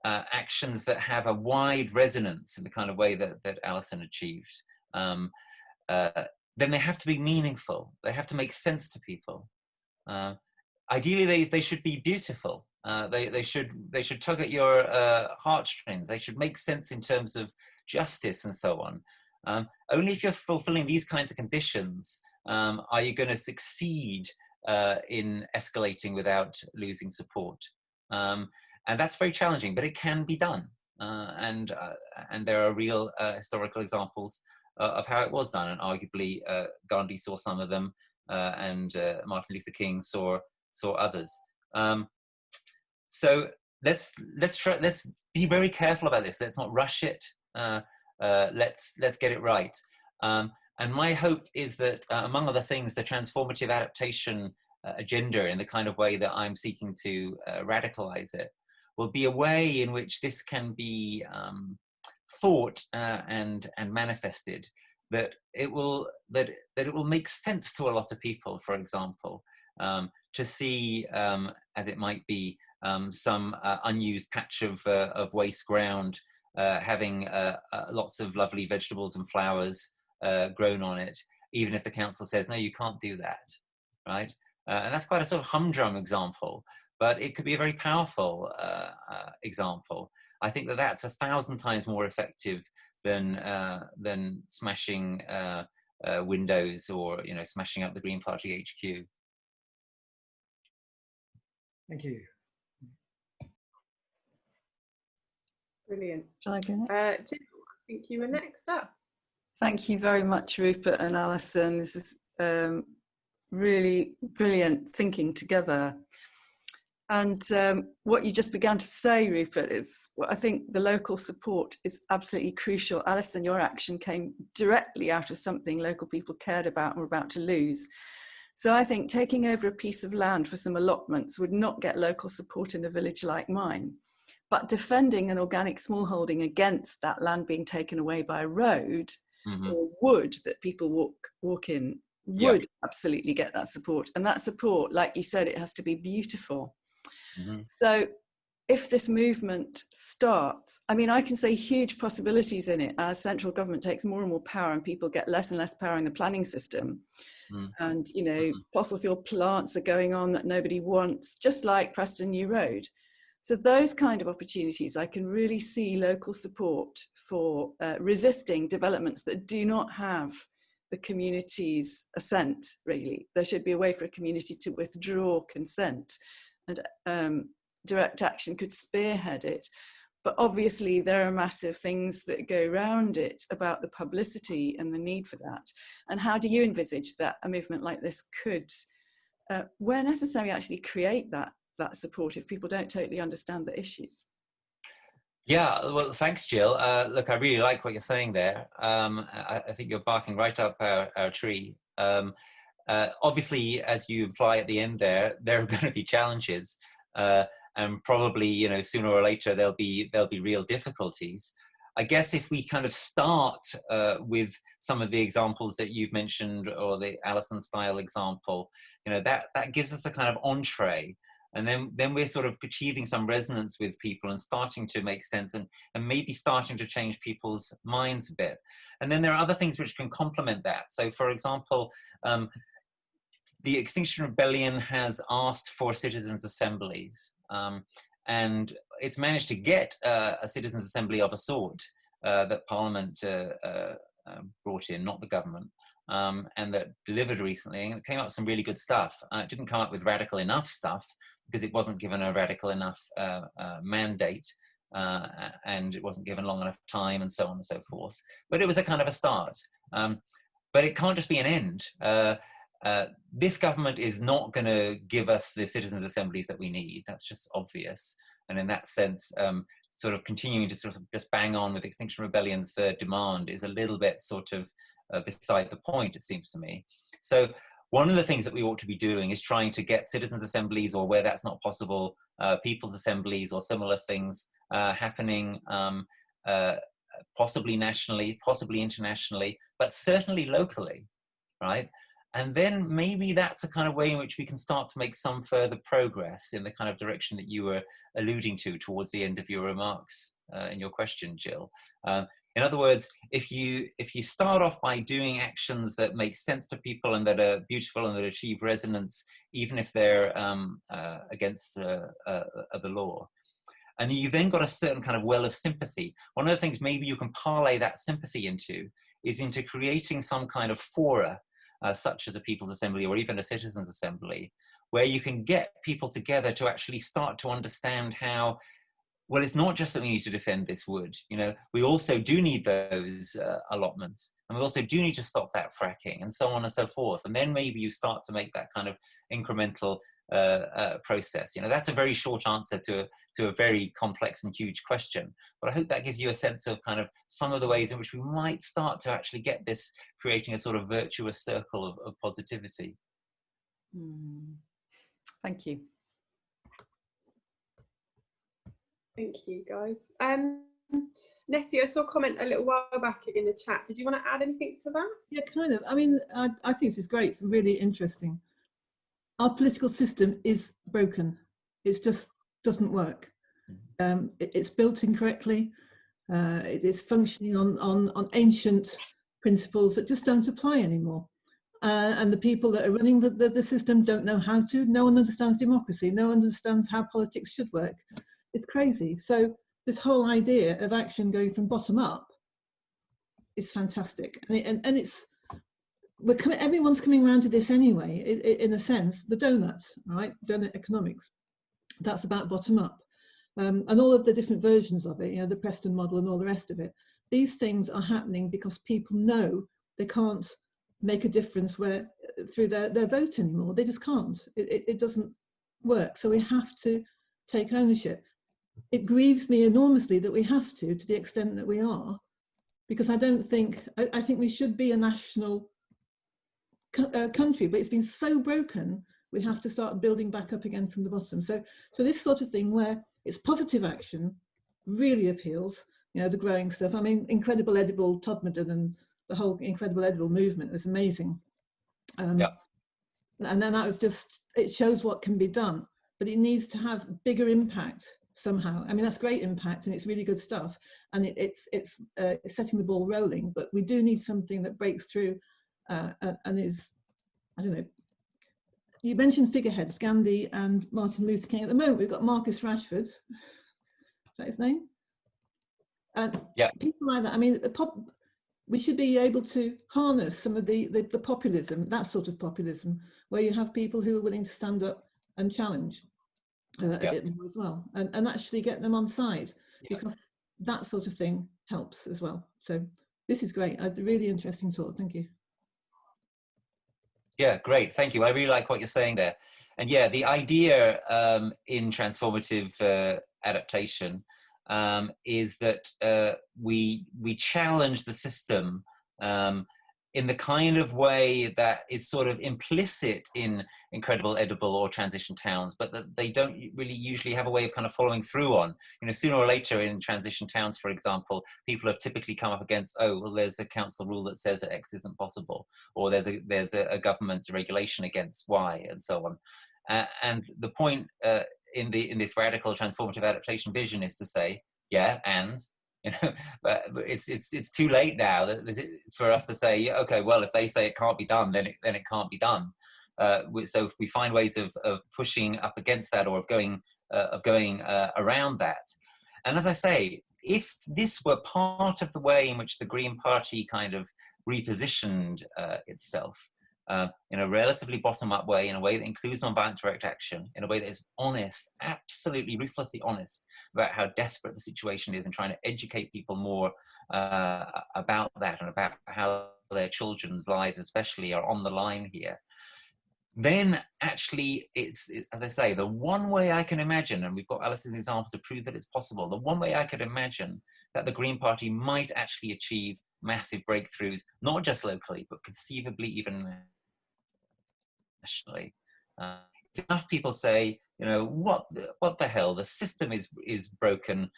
actions that have a wide resonance in the kind of way that Alison achieved, then they have to be meaningful. They have to make sense to people. Ideally, they should be beautiful. They should tug at your heartstrings. They should make sense in terms of justice and so on. Only if you're fulfilling these kinds of conditions are you going to succeed in escalating without losing support. And that's very challenging, but it can be done. And there are real historical examples of how it was done. And arguably, Gandhi saw some of them, and Martin Luther King saw others. So let's be very careful about this. Let's not rush it. Let's get it right. And my hope is that, among other things, the transformative adaptation agenda, in the kind of way that I'm seeking to radicalize it, will be a way in which this can be thought and manifested. That it will make sense to a lot of people. For example, to see, as it might be, some unused patch of waste ground having lots of lovely vegetables and flowers grown on it, even if the council says, no, you can't do that, right? And that's quite a sort of humdrum example, but it could be a very powerful example. I think that that's 1,000 times more effective than smashing windows or smashing up the Green Party HQ. Thank you. Brilliant. Shall I go next? Jill, I think you were next up. Thank you very much, Rupert and Alison. This is really brilliant thinking together. And what you just began to say, Rupert, is what I think the local support is absolutely crucial. Alison, your action came directly out of something local people cared about and were about to lose. So I think taking over a piece of land for some allotments would not get local support in a village like mine. But defending an organic smallholding against that land being taken away by a road or wood that people walk in would absolutely get that support. And that support, like you said, it has to be beautiful. So if this movement starts, I mean, I can see huge possibilities in it as central government takes more and more power and people get less and less power in the planning system. And, fossil fuel plants are going on that nobody wants, just like Preston New Road. So those kind of opportunities, I can really see local support for resisting developments that do not have the community's assent, really. There should be a way for a community to withdraw consent, and direct action could spearhead it. But obviously there are massive things that go around it about the publicity and the need for that. And how do you envisage that a movement like this could, where necessary, actually create that support if people don't totally understand the issues? Yeah, well, thanks, Jill. Look, I really like what you're saying there. I think you're barking right up our tree. Obviously, as you imply at the end there are going to be challenges, and probably, sooner or later there'll be real difficulties. I guess if we kind of start with some of the examples that you've mentioned, or the Alison style example, that gives us a kind of entree. And then we're sort of achieving some resonance with people and starting to make sense, and maybe starting to change people's minds a bit. And then there are other things which can complement that. So, for example, the Extinction Rebellion has asked for citizens' assemblies, and it's managed to get a citizens' assembly of a sort that Parliament brought in, not the government. And that delivered recently, and it came up with some really good stuff. It didn't come up with radical enough stuff because it wasn't given a radical enough mandate, and it wasn't given long enough time, and so on and so forth. But it was a kind of a start. but it can't just be an end. This government is not going to give us the citizens' assemblies that we need. That's just obvious. And in that sense, sort of continuing to sort of just bang on with Extinction Rebellion's third demand is a little bit sort of beside the point, it seems to me. So one of the things that we ought to be doing is trying to get citizens' assemblies, or where that's not possible, people's assemblies or similar things happening, possibly nationally, possibly internationally, but certainly locally, right? And then maybe that's a kind of way in which we can start to make some further progress in the kind of direction that you were alluding to towards the end of your remarks in your question, Jill. In other words, if you start off by doing actions that make sense to people and that are beautiful and that achieve resonance, even if they're against the law, and you've then got a certain kind of well of sympathy, one of the things maybe you can parlay that sympathy into is into creating some kind of fora, such as a People's Assembly or even a Citizens' Assembly, where you can get people together to actually start to understand how, well, it's not just that we need to defend this wood, you know, we also do need those allotments, and we also do need to stop that fracking, and so on and so forth. And then maybe you start to make that kind of incremental process. You know, that's a very short answer to a very complex and huge question. But I hope that gives you a sense of kind of some of the ways in which we might start to actually get this, creating a sort of virtuous circle of positivity. Thank you. Thank you, guys. Nettie, I saw a comment a little while back in the chat. Did you want to add anything to that? Yeah, kind of. I mean, I think this is great. It's really interesting. Our political system is broken. It just doesn't work. It's built incorrectly. It's functioning on ancient principles that just don't apply anymore. And the people that are running the system don't know how to. No one understands democracy. No one understands how politics should work. It's crazy. So this whole idea of action going from bottom up is fantastic. And it's, everyone's coming around to this anyway, in a sense. The donuts, right? Donut economics. That's about bottom up. And all of the different versions of it, you know, the Preston model and all the rest of it. These things are happening because people know they can't make a difference through their vote anymore. They just can't. It doesn't work. So we have to take ownership. It grieves me enormously that we have to the extent that we are, because I think we should be a national country, but it's been so broken, we have to start building back up again from the bottom. So this sort of thing where it's positive action really appeals, you know, the growing stuff. I mean, Incredible Edible, Todmorden and the whole Incredible Edible movement was amazing. Yeah. And then that was just, it shows what can be done, but it needs to have bigger impact somehow. I mean, that's great impact and it's really good stuff, and it's setting the ball rolling, but we do need something that breaks through and is, I don't know, you mentioned figureheads, Gandhi and Martin Luther King. At the moment we've got Marcus Rashford, is that his name? And yeah, people like that. I mean, we should be able to harness some of the populism, that sort of populism, where you have people who are willing to stand up and challenge a bit more as well, and actually get them on side, because that sort of thing helps as well. So this is great. A really interesting talk. Thank you. Yeah, great. Thank you. I really like what you're saying there. And yeah, the idea in transformative adaptation is that we challenge the system in the kind of way that is sort of implicit in Incredible Edible or Transition Towns, but that they don't really usually have a way of kind of following through on. You know, sooner or later in Transition Towns, for example, people have typically come up against, oh, well, there's a council rule that says that X isn't possible, or there's a government regulation against Y, and so on. And the point in this radical transformative adaptation vision is to say, yeah, and you know, but it's too late now for us to say, okay, well, if they say it can't be done, then it can't be done. So if we find ways of pushing up against that, or of going around that, and as I say, if this were part of the way in which the Green Party kind of repositioned itself in a relatively bottom-up way, in a way that includes nonviolent direct action, in a way that is honest, absolutely ruthlessly honest about how desperate the situation is, and trying to educate people more about that and about how their children's lives especially are on the line here, then actually as I say, the one way I can imagine, and we've got Alice's example to prove that it's possible, the one way I could imagine that the Green Party might actually achieve massive breakthroughs, not just locally, but conceivably even nationally. If enough people say, you know, what the hell, the system is broken,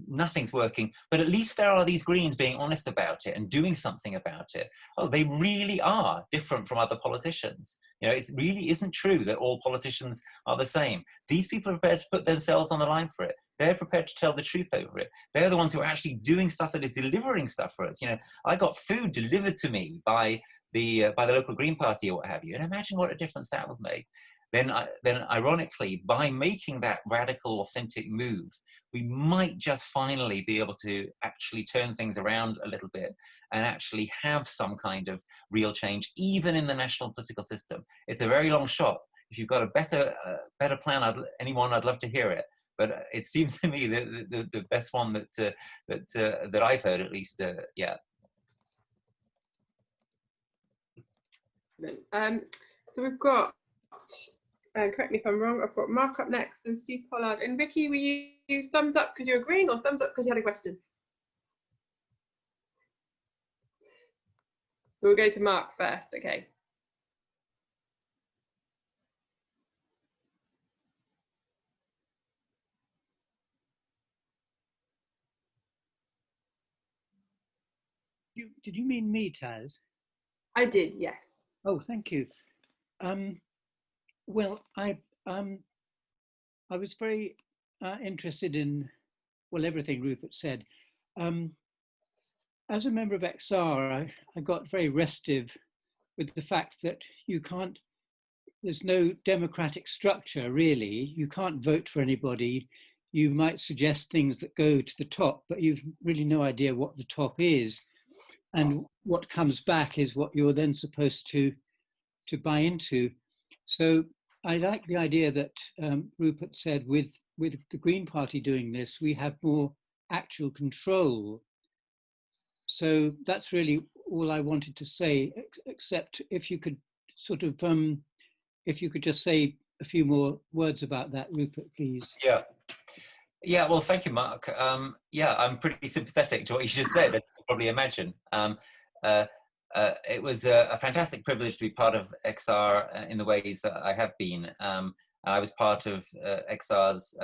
nothing's working, but at least there are these Greens being honest about it and doing something about it. Oh, they really are different from other politicians. You know, it really isn't true that all politicians are the same. These people are prepared to put themselves on the line for it. They're prepared to tell the truth over it. They're the ones who are actually doing stuff that is delivering stuff for us. You know, I got food delivered to me by the local Green Party or what have you, and imagine what a difference that would make. Then ironically, by making that radical, authentic move, we might just finally be able to actually turn things around a little bit and actually have some kind of real change, even in the national political system. It's a very long shot. If you've got a better plan, I'd love to hear it. But it seems to me that the best one that I've heard, at least, yeah. So we've got, correct me if I'm wrong, I've got Mark up next and Steve Pollard. And Vicky, were you thumbs up because you're agreeing or thumbs up because you had a question? So we'll go to Mark first, okay. Did you mean me, Taz? I did, yes. Oh, thank you. Well, I was very interested in, well, everything Rupert said. As a member of XR, I got very restive with the fact that there's no democratic structure, really. You can't vote for anybody. You might suggest things that go to the top, but you've really no idea what the top is. And what comes back is what you're then supposed to buy into. So I like the idea that Rupert said with the Green Party doing this, we have more actual control. So that's really all I wanted to say, except if you could sort of, if you could just say a few more words about that, Rupert, please. Yeah. Yeah, well, thank you, Mark. Yeah, I'm pretty sympathetic to what you just said, as you can probably imagine. It was a fantastic privilege to be part of XR in the ways that I have been. I was part of XR's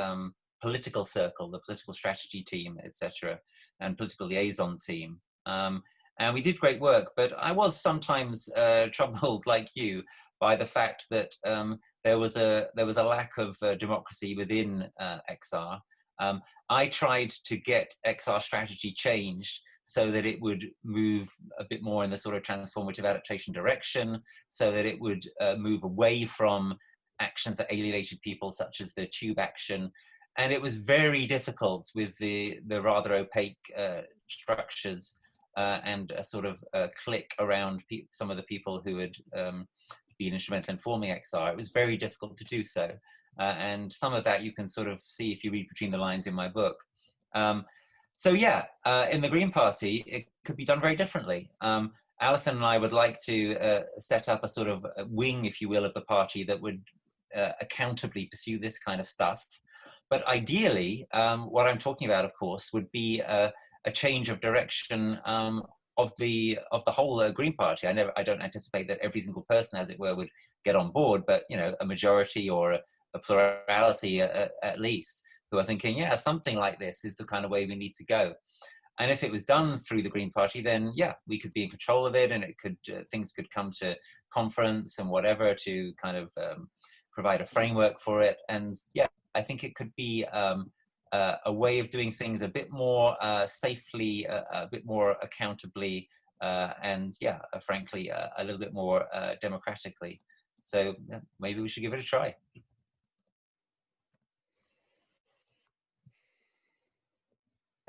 political circle, the political strategy team, etc., and political liaison team. And we did great work, but I was sometimes troubled, like you, by the fact that there was a lack of democracy within XR. I tried to get XR strategy changed so that it would move a bit more in the sort of transformative adaptation direction, so that it would move away from actions that alienated people, such as the tube action. And it was very difficult with the rather opaque structures and a sort of clique around some of the people who had been instrumental in forming XR. It was very difficult to do so. And some of that you can sort of see if you read between the lines in my book. So yeah, in the Green Party, it could be done very differently. Alison and I would like to set up a sort of wing, if you will, of the party that would accountably pursue this kind of stuff. But ideally, what I'm talking about, of course, would be a change of direction of the whole Green Party. I don't anticipate that every single person, as it were, would get on board, but you know, a majority or a plurality at least, who are thinking, yeah, something like this is the kind of way we need to go. And if it was done through the Green Party, then yeah, we could be in control of it, and it could things could come to conference and whatever to kind of provide a framework for it. And yeah, I think it could be a way of doing things a bit more safely, a bit more accountably, and yeah, frankly, a little bit more democratically. So yeah, maybe we should give it a try.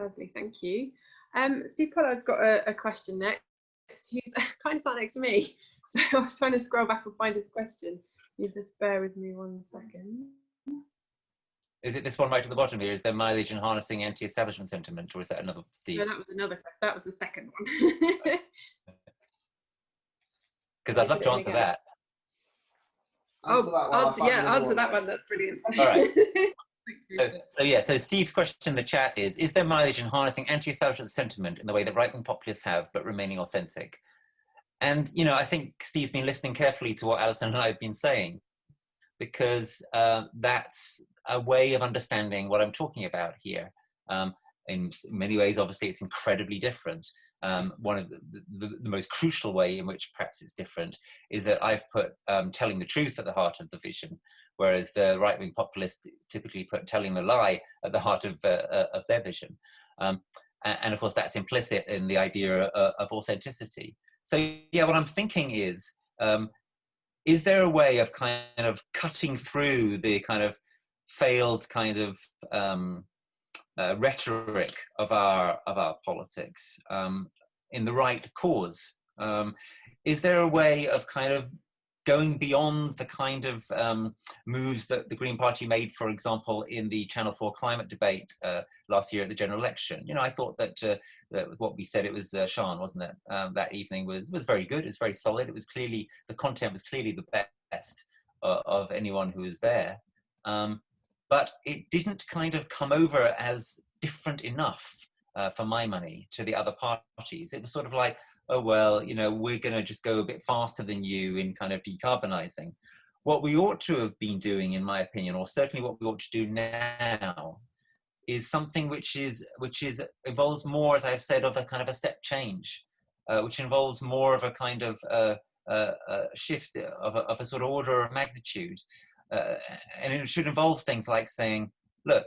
Lovely, thank you. Steve Pollard's got a question next. He's kind of sat next to me, so I was trying to scroll back and find his question. You just bear with me 1 second. Is it this one right at the bottom here? Is there mileage in harnessing anti-establishment sentiment, or is that another, Steve? No, that was another. That was the second one. Because I'd love to answer that. Answer that one. That's brilliant. All right. So Steve's question in the chat is there mileage in harnessing anti-establishment sentiment in the way that right-wing populists have, but remaining authentic? And, you know, I think Steve's been listening carefully to what Alison and I have been saying, because that's a way of understanding what I'm talking about here. In many ways, obviously, it's incredibly different. One of the most crucial way in which perhaps it's different is that I've put telling the truth at the heart of the vision, whereas the right-wing populists typically put telling the lie at the heart of their vision. And of course, that's implicit in the idea of authenticity. So yeah, what I'm thinking is there a way of kind of cutting through the kind of failed kind of rhetoric of our politics in the right cause? Is there a way of kind of going beyond the kind of moves that the Green Party made, for example, in the Channel 4 climate debate last year at the general election? You know, I thought that what we said, it was Sian, wasn't it? That evening was very good. It was very solid. It was clearly, the content was clearly the best of anyone who was there. But it didn't kind of come over as different enough for my money to the other parties. It was sort of like, oh, well, you know, we're going to just go a bit faster than you in kind of decarbonising. What we ought to have been doing, in my opinion, or certainly what we ought to do now, is something which involves more, as I've said, of a kind of a step change, which involves more of a kind of shift of a sort of order of magnitude. And it should involve things like saying, look,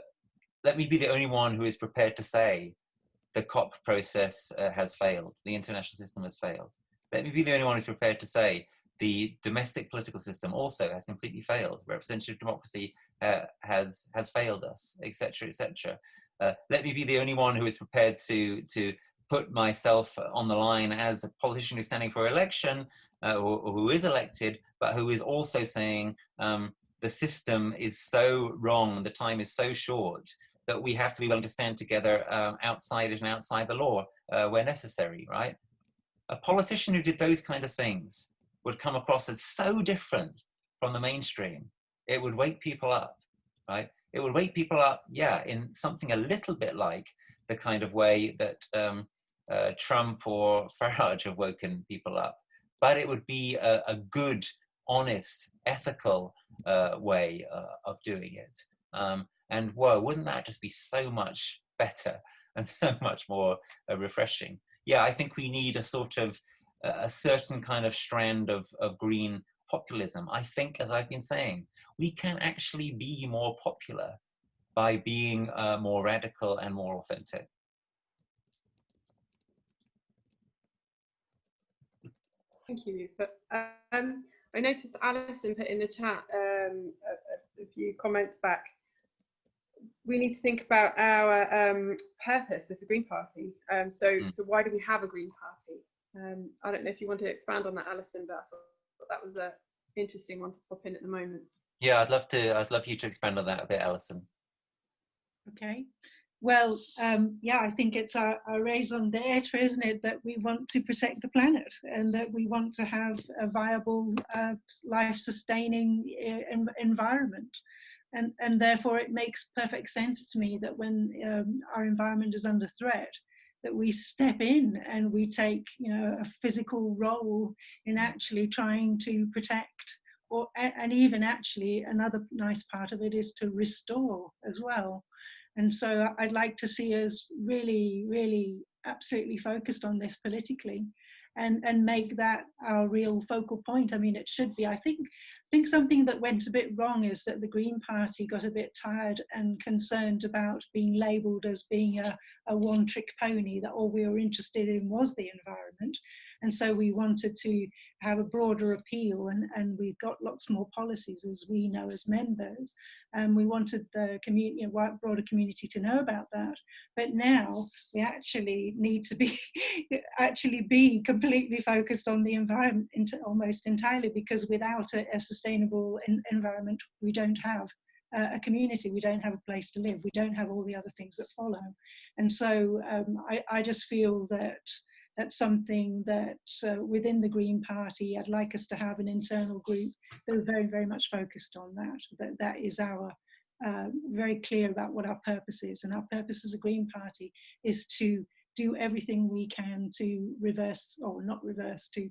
let me be the only one who is prepared to say the COP process has failed, the international system has failed. Let me be the only one who's prepared to say the domestic political system also has completely failed. Representative democracy has failed us, etc., etc. Let me be the only one who is prepared to put myself on the line as a politician who's standing for election, or who is elected, but who is also saying the system is so wrong, the time is so short, that we have to be willing to stand together outside it and outside the law where necessary, right? A politician who did those kind of things would come across as so different from the mainstream. It would wake people up, right? It would wake people up, yeah, in something a little bit like the kind of way that Trump or Farage have woken people up. But it would be a good, honest, ethical way of doing it. And whoa, wouldn't that just be so much better and so much more refreshing? Yeah, I think we need a sort of a certain kind of strand of green populism. I think, as I've been saying, we can actually be more popular by being more radical and more authentic. Thank you, Rupert. I noticed Alison put in the chat a few comments back. We need to think about our purpose as a Green Party. So why do we have a Green Party? I don't know if you want to expand on that, Alison, but I thought that was an interesting one to pop in at the moment. Yeah, I'd love you to expand on that a bit, Alison. Okay. Well, yeah, I think it's our raison d'etre, isn't it, that we want to protect the planet and that we want to have a viable, life-sustaining environment. And therefore, it makes perfect sense to me that when our environment is under threat, that we step in and we take, you know, a physical role in actually trying to protect, and even actually another nice part of it is to restore as well. And so I'd like to see us really, really absolutely focused on this politically and make that our real focal point. I mean, it should be. I think something that went a bit wrong is that the Green Party got a bit tired and concerned about being labelled as being a one-trick pony, that all we were interested in was the environment. And so we wanted to have a broader appeal, and we've got lots more policies, as we know as members. And we wanted the community, broader community, to know about that. But now we actually need to be be completely focused on the environment almost entirely, because without a sustainable environment, we don't have a community, we don't have a place to live, we don't have all the other things that follow. And so I just feel that That's something that within the Green Party, I'd like us to have an internal group that are very, very much focused on that. That is our very clear about what our purpose is. And our purpose as a Green Party is to do everything we can to reverse, or not reverse, to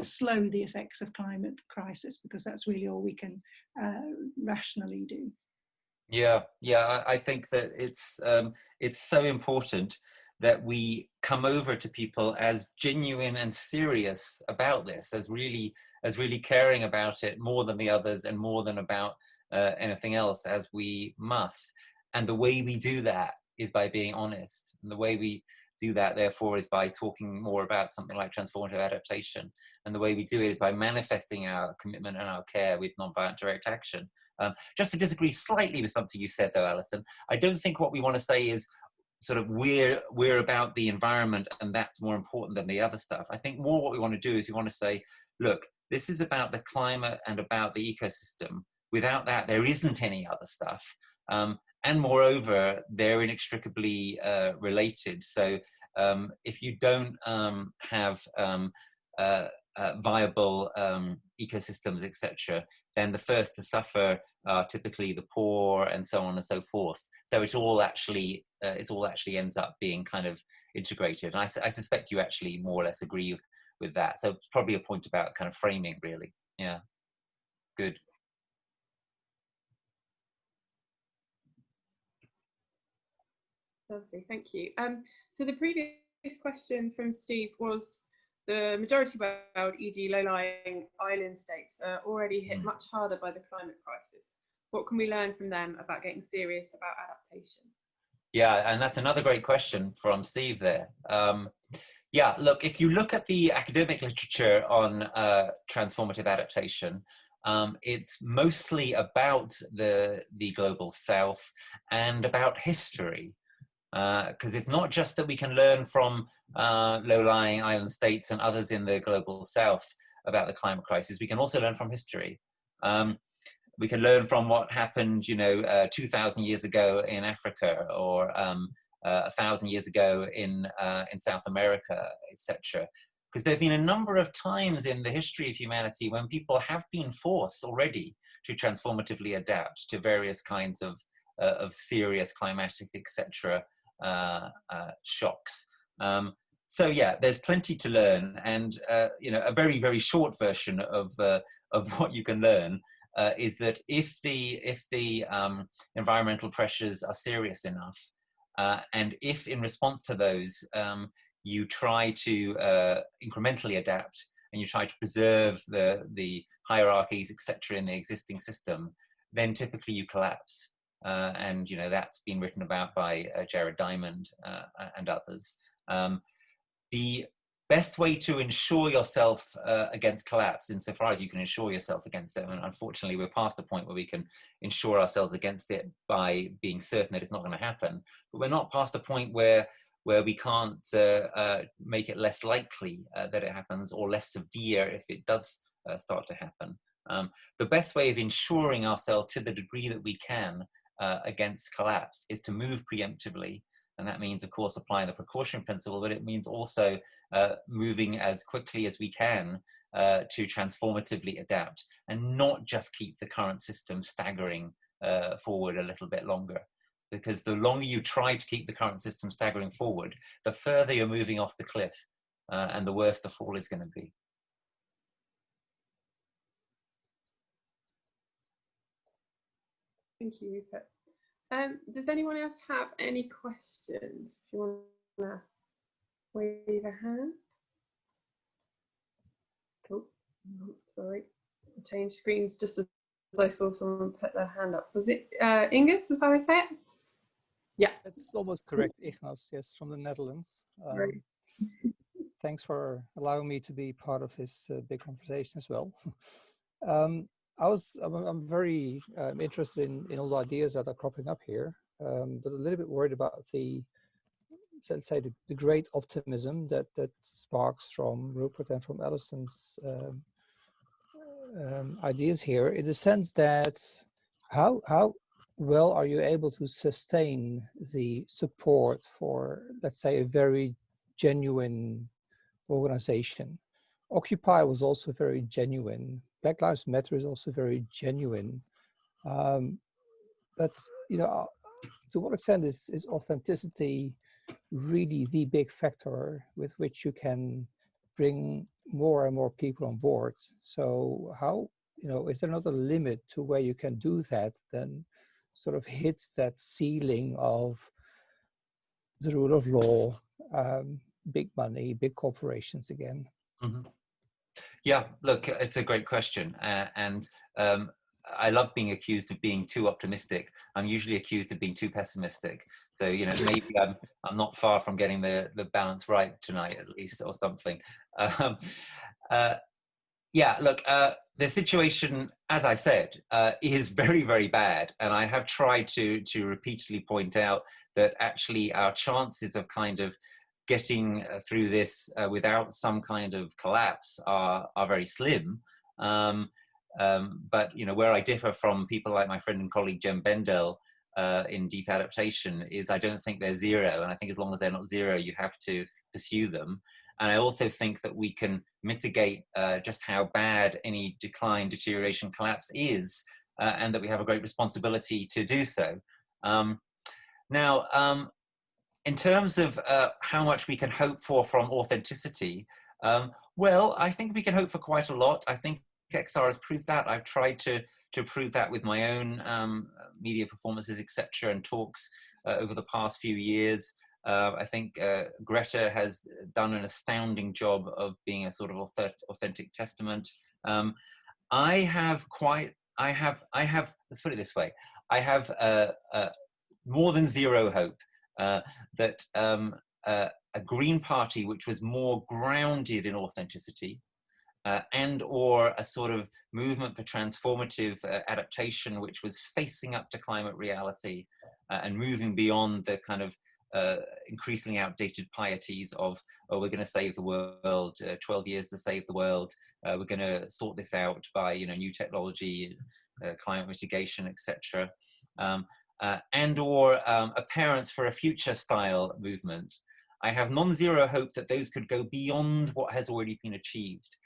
slow the effects of climate crisis, because that's really all we can rationally do. Yeah, I think that it's so important that we come over to people as genuine and serious about this, as really caring about it more than the others and more than about anything else, as we must. And the way we do that is by being honest. And the way we do that, therefore, is by talking more about something like transformative adaptation. And the way we do it is by manifesting our commitment and our care with nonviolent direct action. Just to disagree slightly with something you said, though, Alison, I don't think what we want to say is sort of we're about the environment and that's more important than the other stuff. I think more what we want to do is we want to say, look, this is about the climate and about the ecosystem. Without that, there isn't any other stuff. And moreover, they're inextricably related. So if you don't have viable ecosystems, etc., then the first to suffer are typically the poor, and so on and so forth. So it all actually ends up being kind of integrated. And I suspect you actually more or less agree with that. So it's probably a point about kind of framing, really. Yeah, good. Lovely, thank you. So the previous question from Steve was, the majority world, e.g. low-lying island states, are already hit much harder by the climate crisis. What can we learn from them about getting serious about adaptation? Yeah, and that's another great question from Steve there. Yeah, look, if you look at the academic literature on transformative adaptation, it's mostly about the global south and about history. Because it's not just that we can learn from low-lying island states and others in the global south about the climate crisis. We can also learn from history. We can learn from what happened, 2,000 years ago in Africa, or 1,000 years ago in South America, etc. Because there have been a number of times in the history of humanity when people have been forced already to transformatively adapt to various kinds of serious climatic, etc. Shocks. So yeah, there's plenty to learn, and a very, very short version of what you can learn is that if the environmental pressures are serious enough, and if in response to those you try to incrementally adapt and you try to preserve the hierarchies, etc., in the existing system, then typically you collapse. And that's been written about by Jared Diamond and others. The best way to ensure yourself against collapse, insofar as you can ensure yourself against it, and unfortunately we're past the point where we can ensure ourselves against it by being certain that it's not going to happen, but we're not past the point where we can't make it less likely that it happens, or less severe if it does start to happen. The best way of ensuring ourselves to the degree that we can against collapse is to move preemptively. And that means, of course, applying the precaution principle, but it means also moving as quickly as we can to transformatively adapt, and not just keep the current system staggering forward a little bit longer. Because the longer you try to keep the current system staggering forward, the further you're moving off the cliff, and the worse the fall is going to be. Thank you, Rupert. Does anyone else have any questions? If you want to wave a hand. Oh, sorry. I changed screens just as I saw someone put their hand up. Was it Inge? Is that how I say it? Yeah. That's almost correct, Ignas. Yes, from the Netherlands. Right. Thanks for allowing me to be part of this big conversation as well. I'm very interested in all the ideas that are cropping up here, but a little bit worried about the, let's say, the great optimism that sparks from Rupert and from Alison's ideas here, in the sense that how well are you able to sustain the support for, let's say, a very genuine organization. Occupy was also very genuine. Black Lives Matter is also very genuine. But you know, to what extent is authenticity really the big factor with which you can bring more and more people on board? So how, you know, is there not a limit to where you can do that, then sort of hit that ceiling of the rule of law, big money, big corporations again? Mm-hmm. Yeah, look, it's a great question. And I love being accused of being too optimistic. I'm usually accused of being too pessimistic. So, you know, maybe I'm not far from getting the balance right tonight, at least, or something. Yeah, look, the situation, as I said, is very, very bad. And I have tried to repeatedly point out that actually our chances of kind of getting through this without some kind of collapse are very slim. But, you know, where I differ from people like my friend and colleague Jem Bendell in Deep Adaptation is I don't think they're zero. And I think as long as they're not zero, you have to pursue them. And I also think that we can mitigate just how bad any decline, deterioration, collapse is, and that we have a great responsibility to do so. Now, in terms of how much we can hope for from authenticity, well, I think we can hope for quite a lot. I think XR has proved that. I've tried to prove that with my own media performances, etc., and talks over the past few years. I think Greta has done an astounding job of being a sort of authentic testament. I have, let's put it this way, I have more than zero hope that a Green Party which was more grounded in authenticity and or a sort of movement for transformative adaptation which was facing up to climate reality and moving beyond the kind of increasingly outdated pieties of, oh, we're going to save the world, 12 years to save the world, we're going to sort this out by, you know, new technology, climate mitigation, etc. And or a Parents for a Future style movement. I have non-zero hope that those could go beyond what has already been achieved.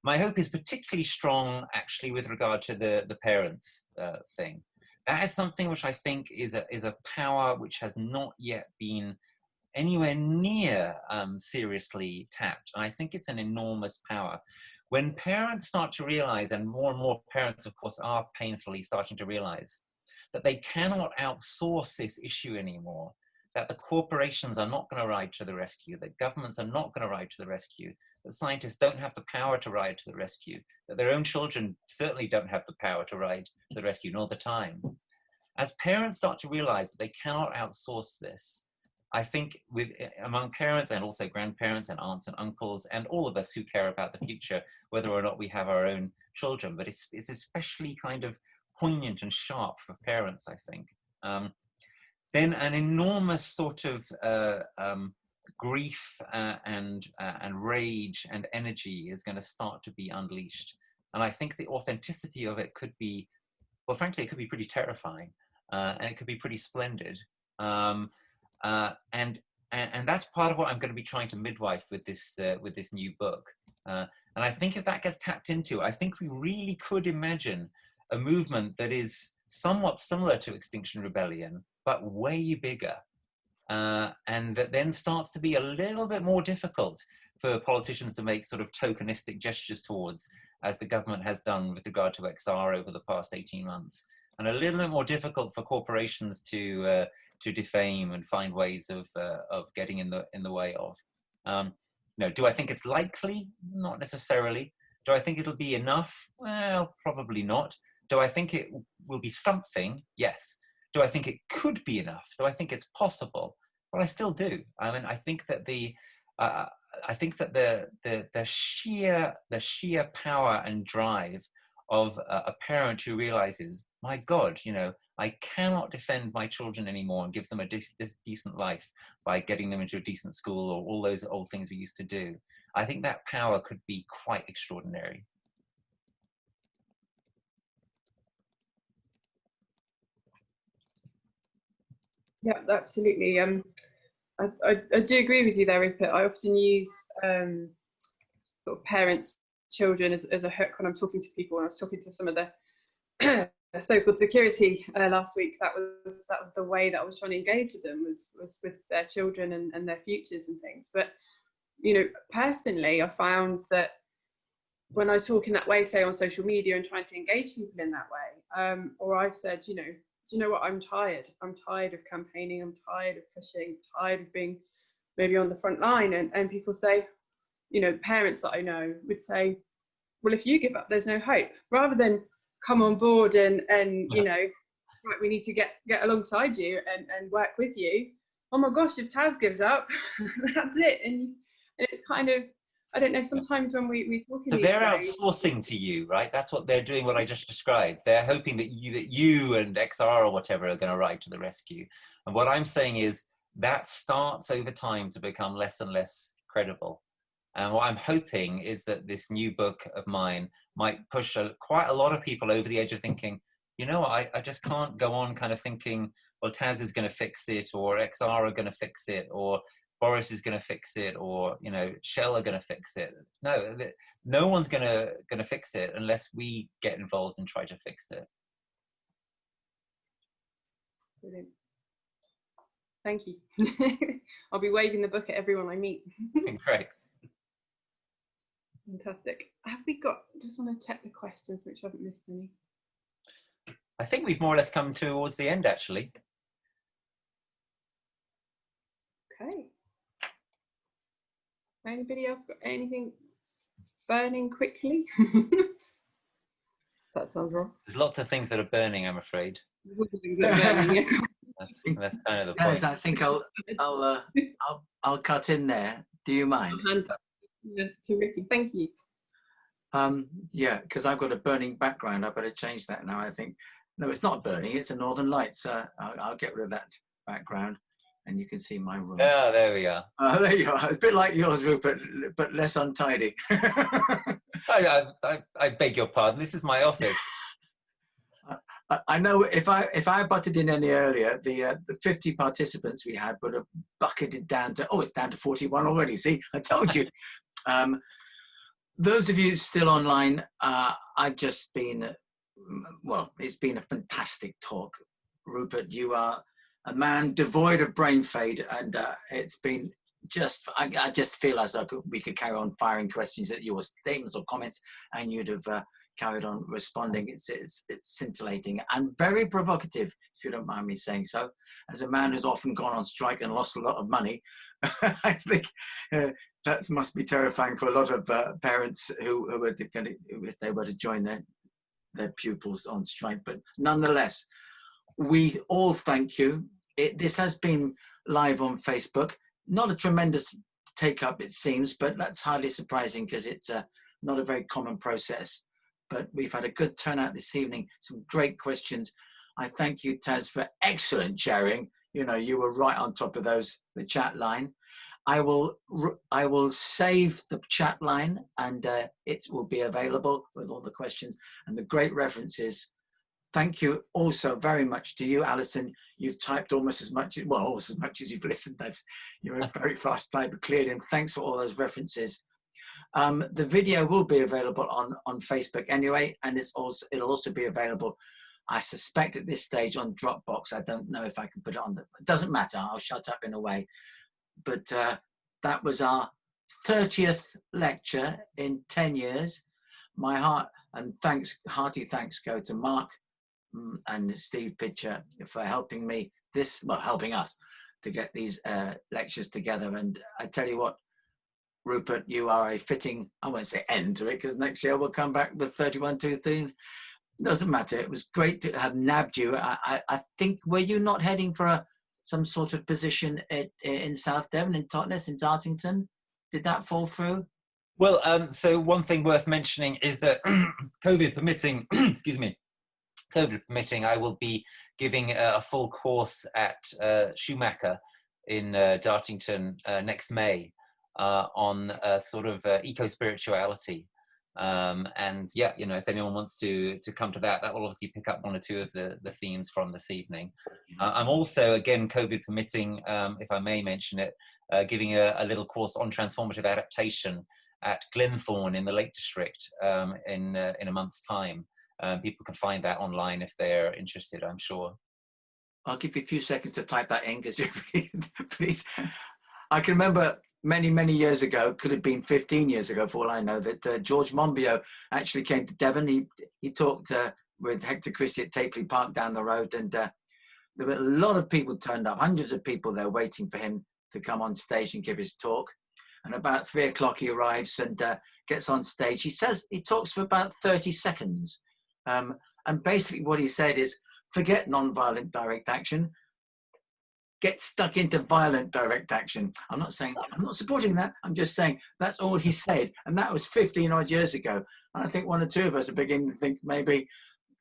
My hope is particularly strong actually with regard to the parents thing. That is something which I think is a power which has not yet been anywhere near seriously tapped. And I think it's an enormous power. When parents start to realize, and more parents, of course, are painfully starting to realize, that they cannot outsource this issue anymore, that the corporations are not going to ride to the rescue, that governments are not going to ride to the rescue, that scientists don't have the power to ride to the rescue, that their own children certainly don't have the power to ride to the rescue, nor the time. As parents start to realize that they cannot outsource this, I think among parents and also grandparents and aunts and uncles and all of us who care about the future, whether or not we have our own children, but it's especially kind of poignant and sharp for parents, I think. Then an enormous sort of grief and rage and energy is going to start to be unleashed. And I think the authenticity of it could be, well, frankly, it could be pretty terrifying, and it could be pretty splendid. And that's part of what I'm going to be trying to midwife with this new book. And I think if that gets tapped into, I think we really could imagine a movement that is somewhat similar to Extinction Rebellion, but way bigger. And that then starts to be a little bit more difficult for politicians to make sort of tokenistic gestures towards, as the government has done with regard to XR over the past 18 months. And a little bit more difficult for corporations to defame and find ways of getting in the way of. No, do I think it's likely? Not necessarily. Do I think it'll be enough? Well, probably not. Do I think it will be something? Yes. Do I think it could be enough? Do I think it's possible? Well, I still do. I mean, I think that the sheer power and drive of a parent who realizes, my God, you know, I cannot defend my children anymore and give them a decent life by getting them into a decent school or all those old things we used to do. I think that power could be quite extraordinary. Yeah, absolutely. I do agree with you there, Rupert. I often use sort of parents, children as a hook when I'm talking to people. When I was talking to some of the so-called security last week, that was the way that I was trying to engage with them, was with their children and their futures and things. But you know, personally, I found that when I talk in that way, say on social media, and trying to engage people in that way, or I've said, you know, do you know what, I'm tired of campaigning, I'm tired of pushing, tired of being maybe on the front line, and people say, you know, parents that I know would say, well, if you give up, there's no hope, rather than come on board and you know, right, we need to get alongside you and work with you. Oh my gosh, if Taz gives up, that's it. And it's kind of, I don't know, sometimes when we talk in so these they're ways, outsourcing to you, right? That's what they're doing, what I just described. They're hoping that you and XR or whatever are going to ride to the rescue. And what I'm saying is that starts over time to become less and less credible. And what I'm hoping is that this new book of mine might push quite a lot of people over the edge of thinking, you know, I just can't go on kind of thinking, well, Taz is going to fix it, or XR are going to fix it, or Boris is going to fix it, or, you know, Shell are going to fix it. No, no one's going to fix it unless we get involved and try to fix it. brilliant. Thank you. I'll be waving the book at everyone I meet. Great. Fantastic. Have we got, just want to check the questions, which I haven't missed any. I think we've more or less come towards the end, actually. Okay. Anybody else got anything burning quickly? That sounds wrong. There's lots of things that are burning, I'm afraid. That's kind of the point. Yes, I think I'll cut in there. Do you mind? Yeah, terrific. Thank you. Yeah, because I've got a burning background. I better change that now. I think no, it's not burning. It's a Northern Lights. I'll get rid of that background, and you can see my room. Yeah, there we are. There you are. It's a bit like yours, Rupert, but less untidy. I beg your pardon. This is my office. I know if I butted in any earlier, the 50 participants we had would have bucketed down to, it's down to 41 already. See, I told you. Those of you still online, I've just been, well, it's been a fantastic talk. Rupert, you are a man devoid of brain fade, and it's been just, I just feel as though we could carry on firing questions at your statements or comments, and you'd have carried on responding. It's scintillating and very provocative, if you don't mind me saying so. As a man who's often gone on strike and lost a lot of money, I think that must be terrifying for a lot of parents who are going to, if they were to join their pupils on strike. But nonetheless, we all thank you. This has been live on Facebook. Not a tremendous take-up, it seems, but that's hardly surprising because it's not a very common process. But we've had a good turnout this evening, some great questions. I thank you, Taz, for excellent sharing. You know, you were right on top of the chat line. I will save the chat line, and it will be available with all the questions and the great references. Thank you also very much to you, Alison. You've typed almost as much, well, almost as much as you've listened. You're a very fast typer, clearly, and thanks for all those references. The video will be available on Facebook anyway, and it'll also be available, I suspect at this stage, on Dropbox. I don't know if I can put it on it doesn't matter, I'll shut up in a way. But that was our 30th lecture in 10 years. My hearty thanks go to Mark and Steve Pitcher for helping me helping us to get these lectures together. And I tell you what, Rupert, you are a fitting, I won't say end to it, because next year we'll come back with 31, 2 things. Doesn't matter. It was great to have nabbed you. I think, were you not heading for some sort of position in South Devon, in Totnes, in Dartington? Did that fall through? Well, so one thing worth mentioning is that COVID permitting, excuse me, COVID permitting, I will be giving a full course at Schumacher in Dartington next May on sort of eco-spirituality. And yeah, you know, if anyone wants to come to that, that will obviously pick up one or two of the themes from this evening. I'm also, again, COVID permitting, if I may mention it, giving a little course on transformative adaptation at Glenthorne in the Lake District in a month's time. People can find that online if they're interested, I'm sure. I'll give you a few seconds to type that in, because please. I can remember many years ago, could have been 15 years ago for all I know, that George Monbiot actually came to Devon. He talked with Hector Christie at Tapley Park down the road, and there were a lot of people turned up, hundreds of people there waiting for him to come on stage and give his talk. And about 3 o'clock he arrives and gets on stage. He talks for about 30 seconds. And basically what he said is, forget non-violent direct action, get stuck into violent direct action. I'm not supporting that. I'm just saying that's all he said. And that was 15 odd years ago. And I think one or two of us are beginning to think maybe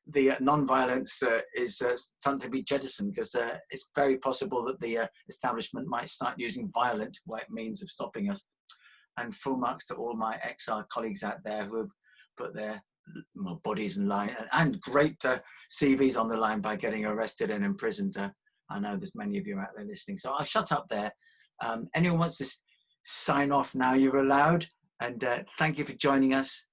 the non-violence is something to be jettisoned, because it's very possible that the establishment might start using violent means of stopping us. And full marks to all my XR colleagues out there who have put their bodies in line, and great CVs on the line by getting arrested and imprisoned. I know there's many of you out there listening. So I'll shut up there. Anyone wants to sign off now, you're allowed. And thank you for joining us.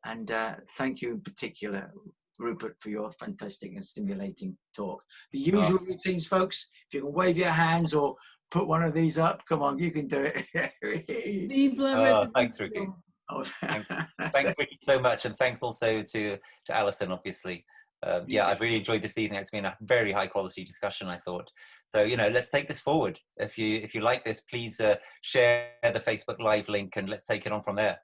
And thank you in particular, Rupert, for your fantastic and stimulating talk. The usual routines, folks. If you can wave your hands or put one of these up, come on, you can do it. Thanks, Ricky. Thanks Ricky so much, and thanks also to Alison, obviously. Yeah, I've really enjoyed this evening. It's been a very high quality discussion, I thought. So, you know, let's take this forward. If you like this, please share the Facebook Live link, and let's take it on from there.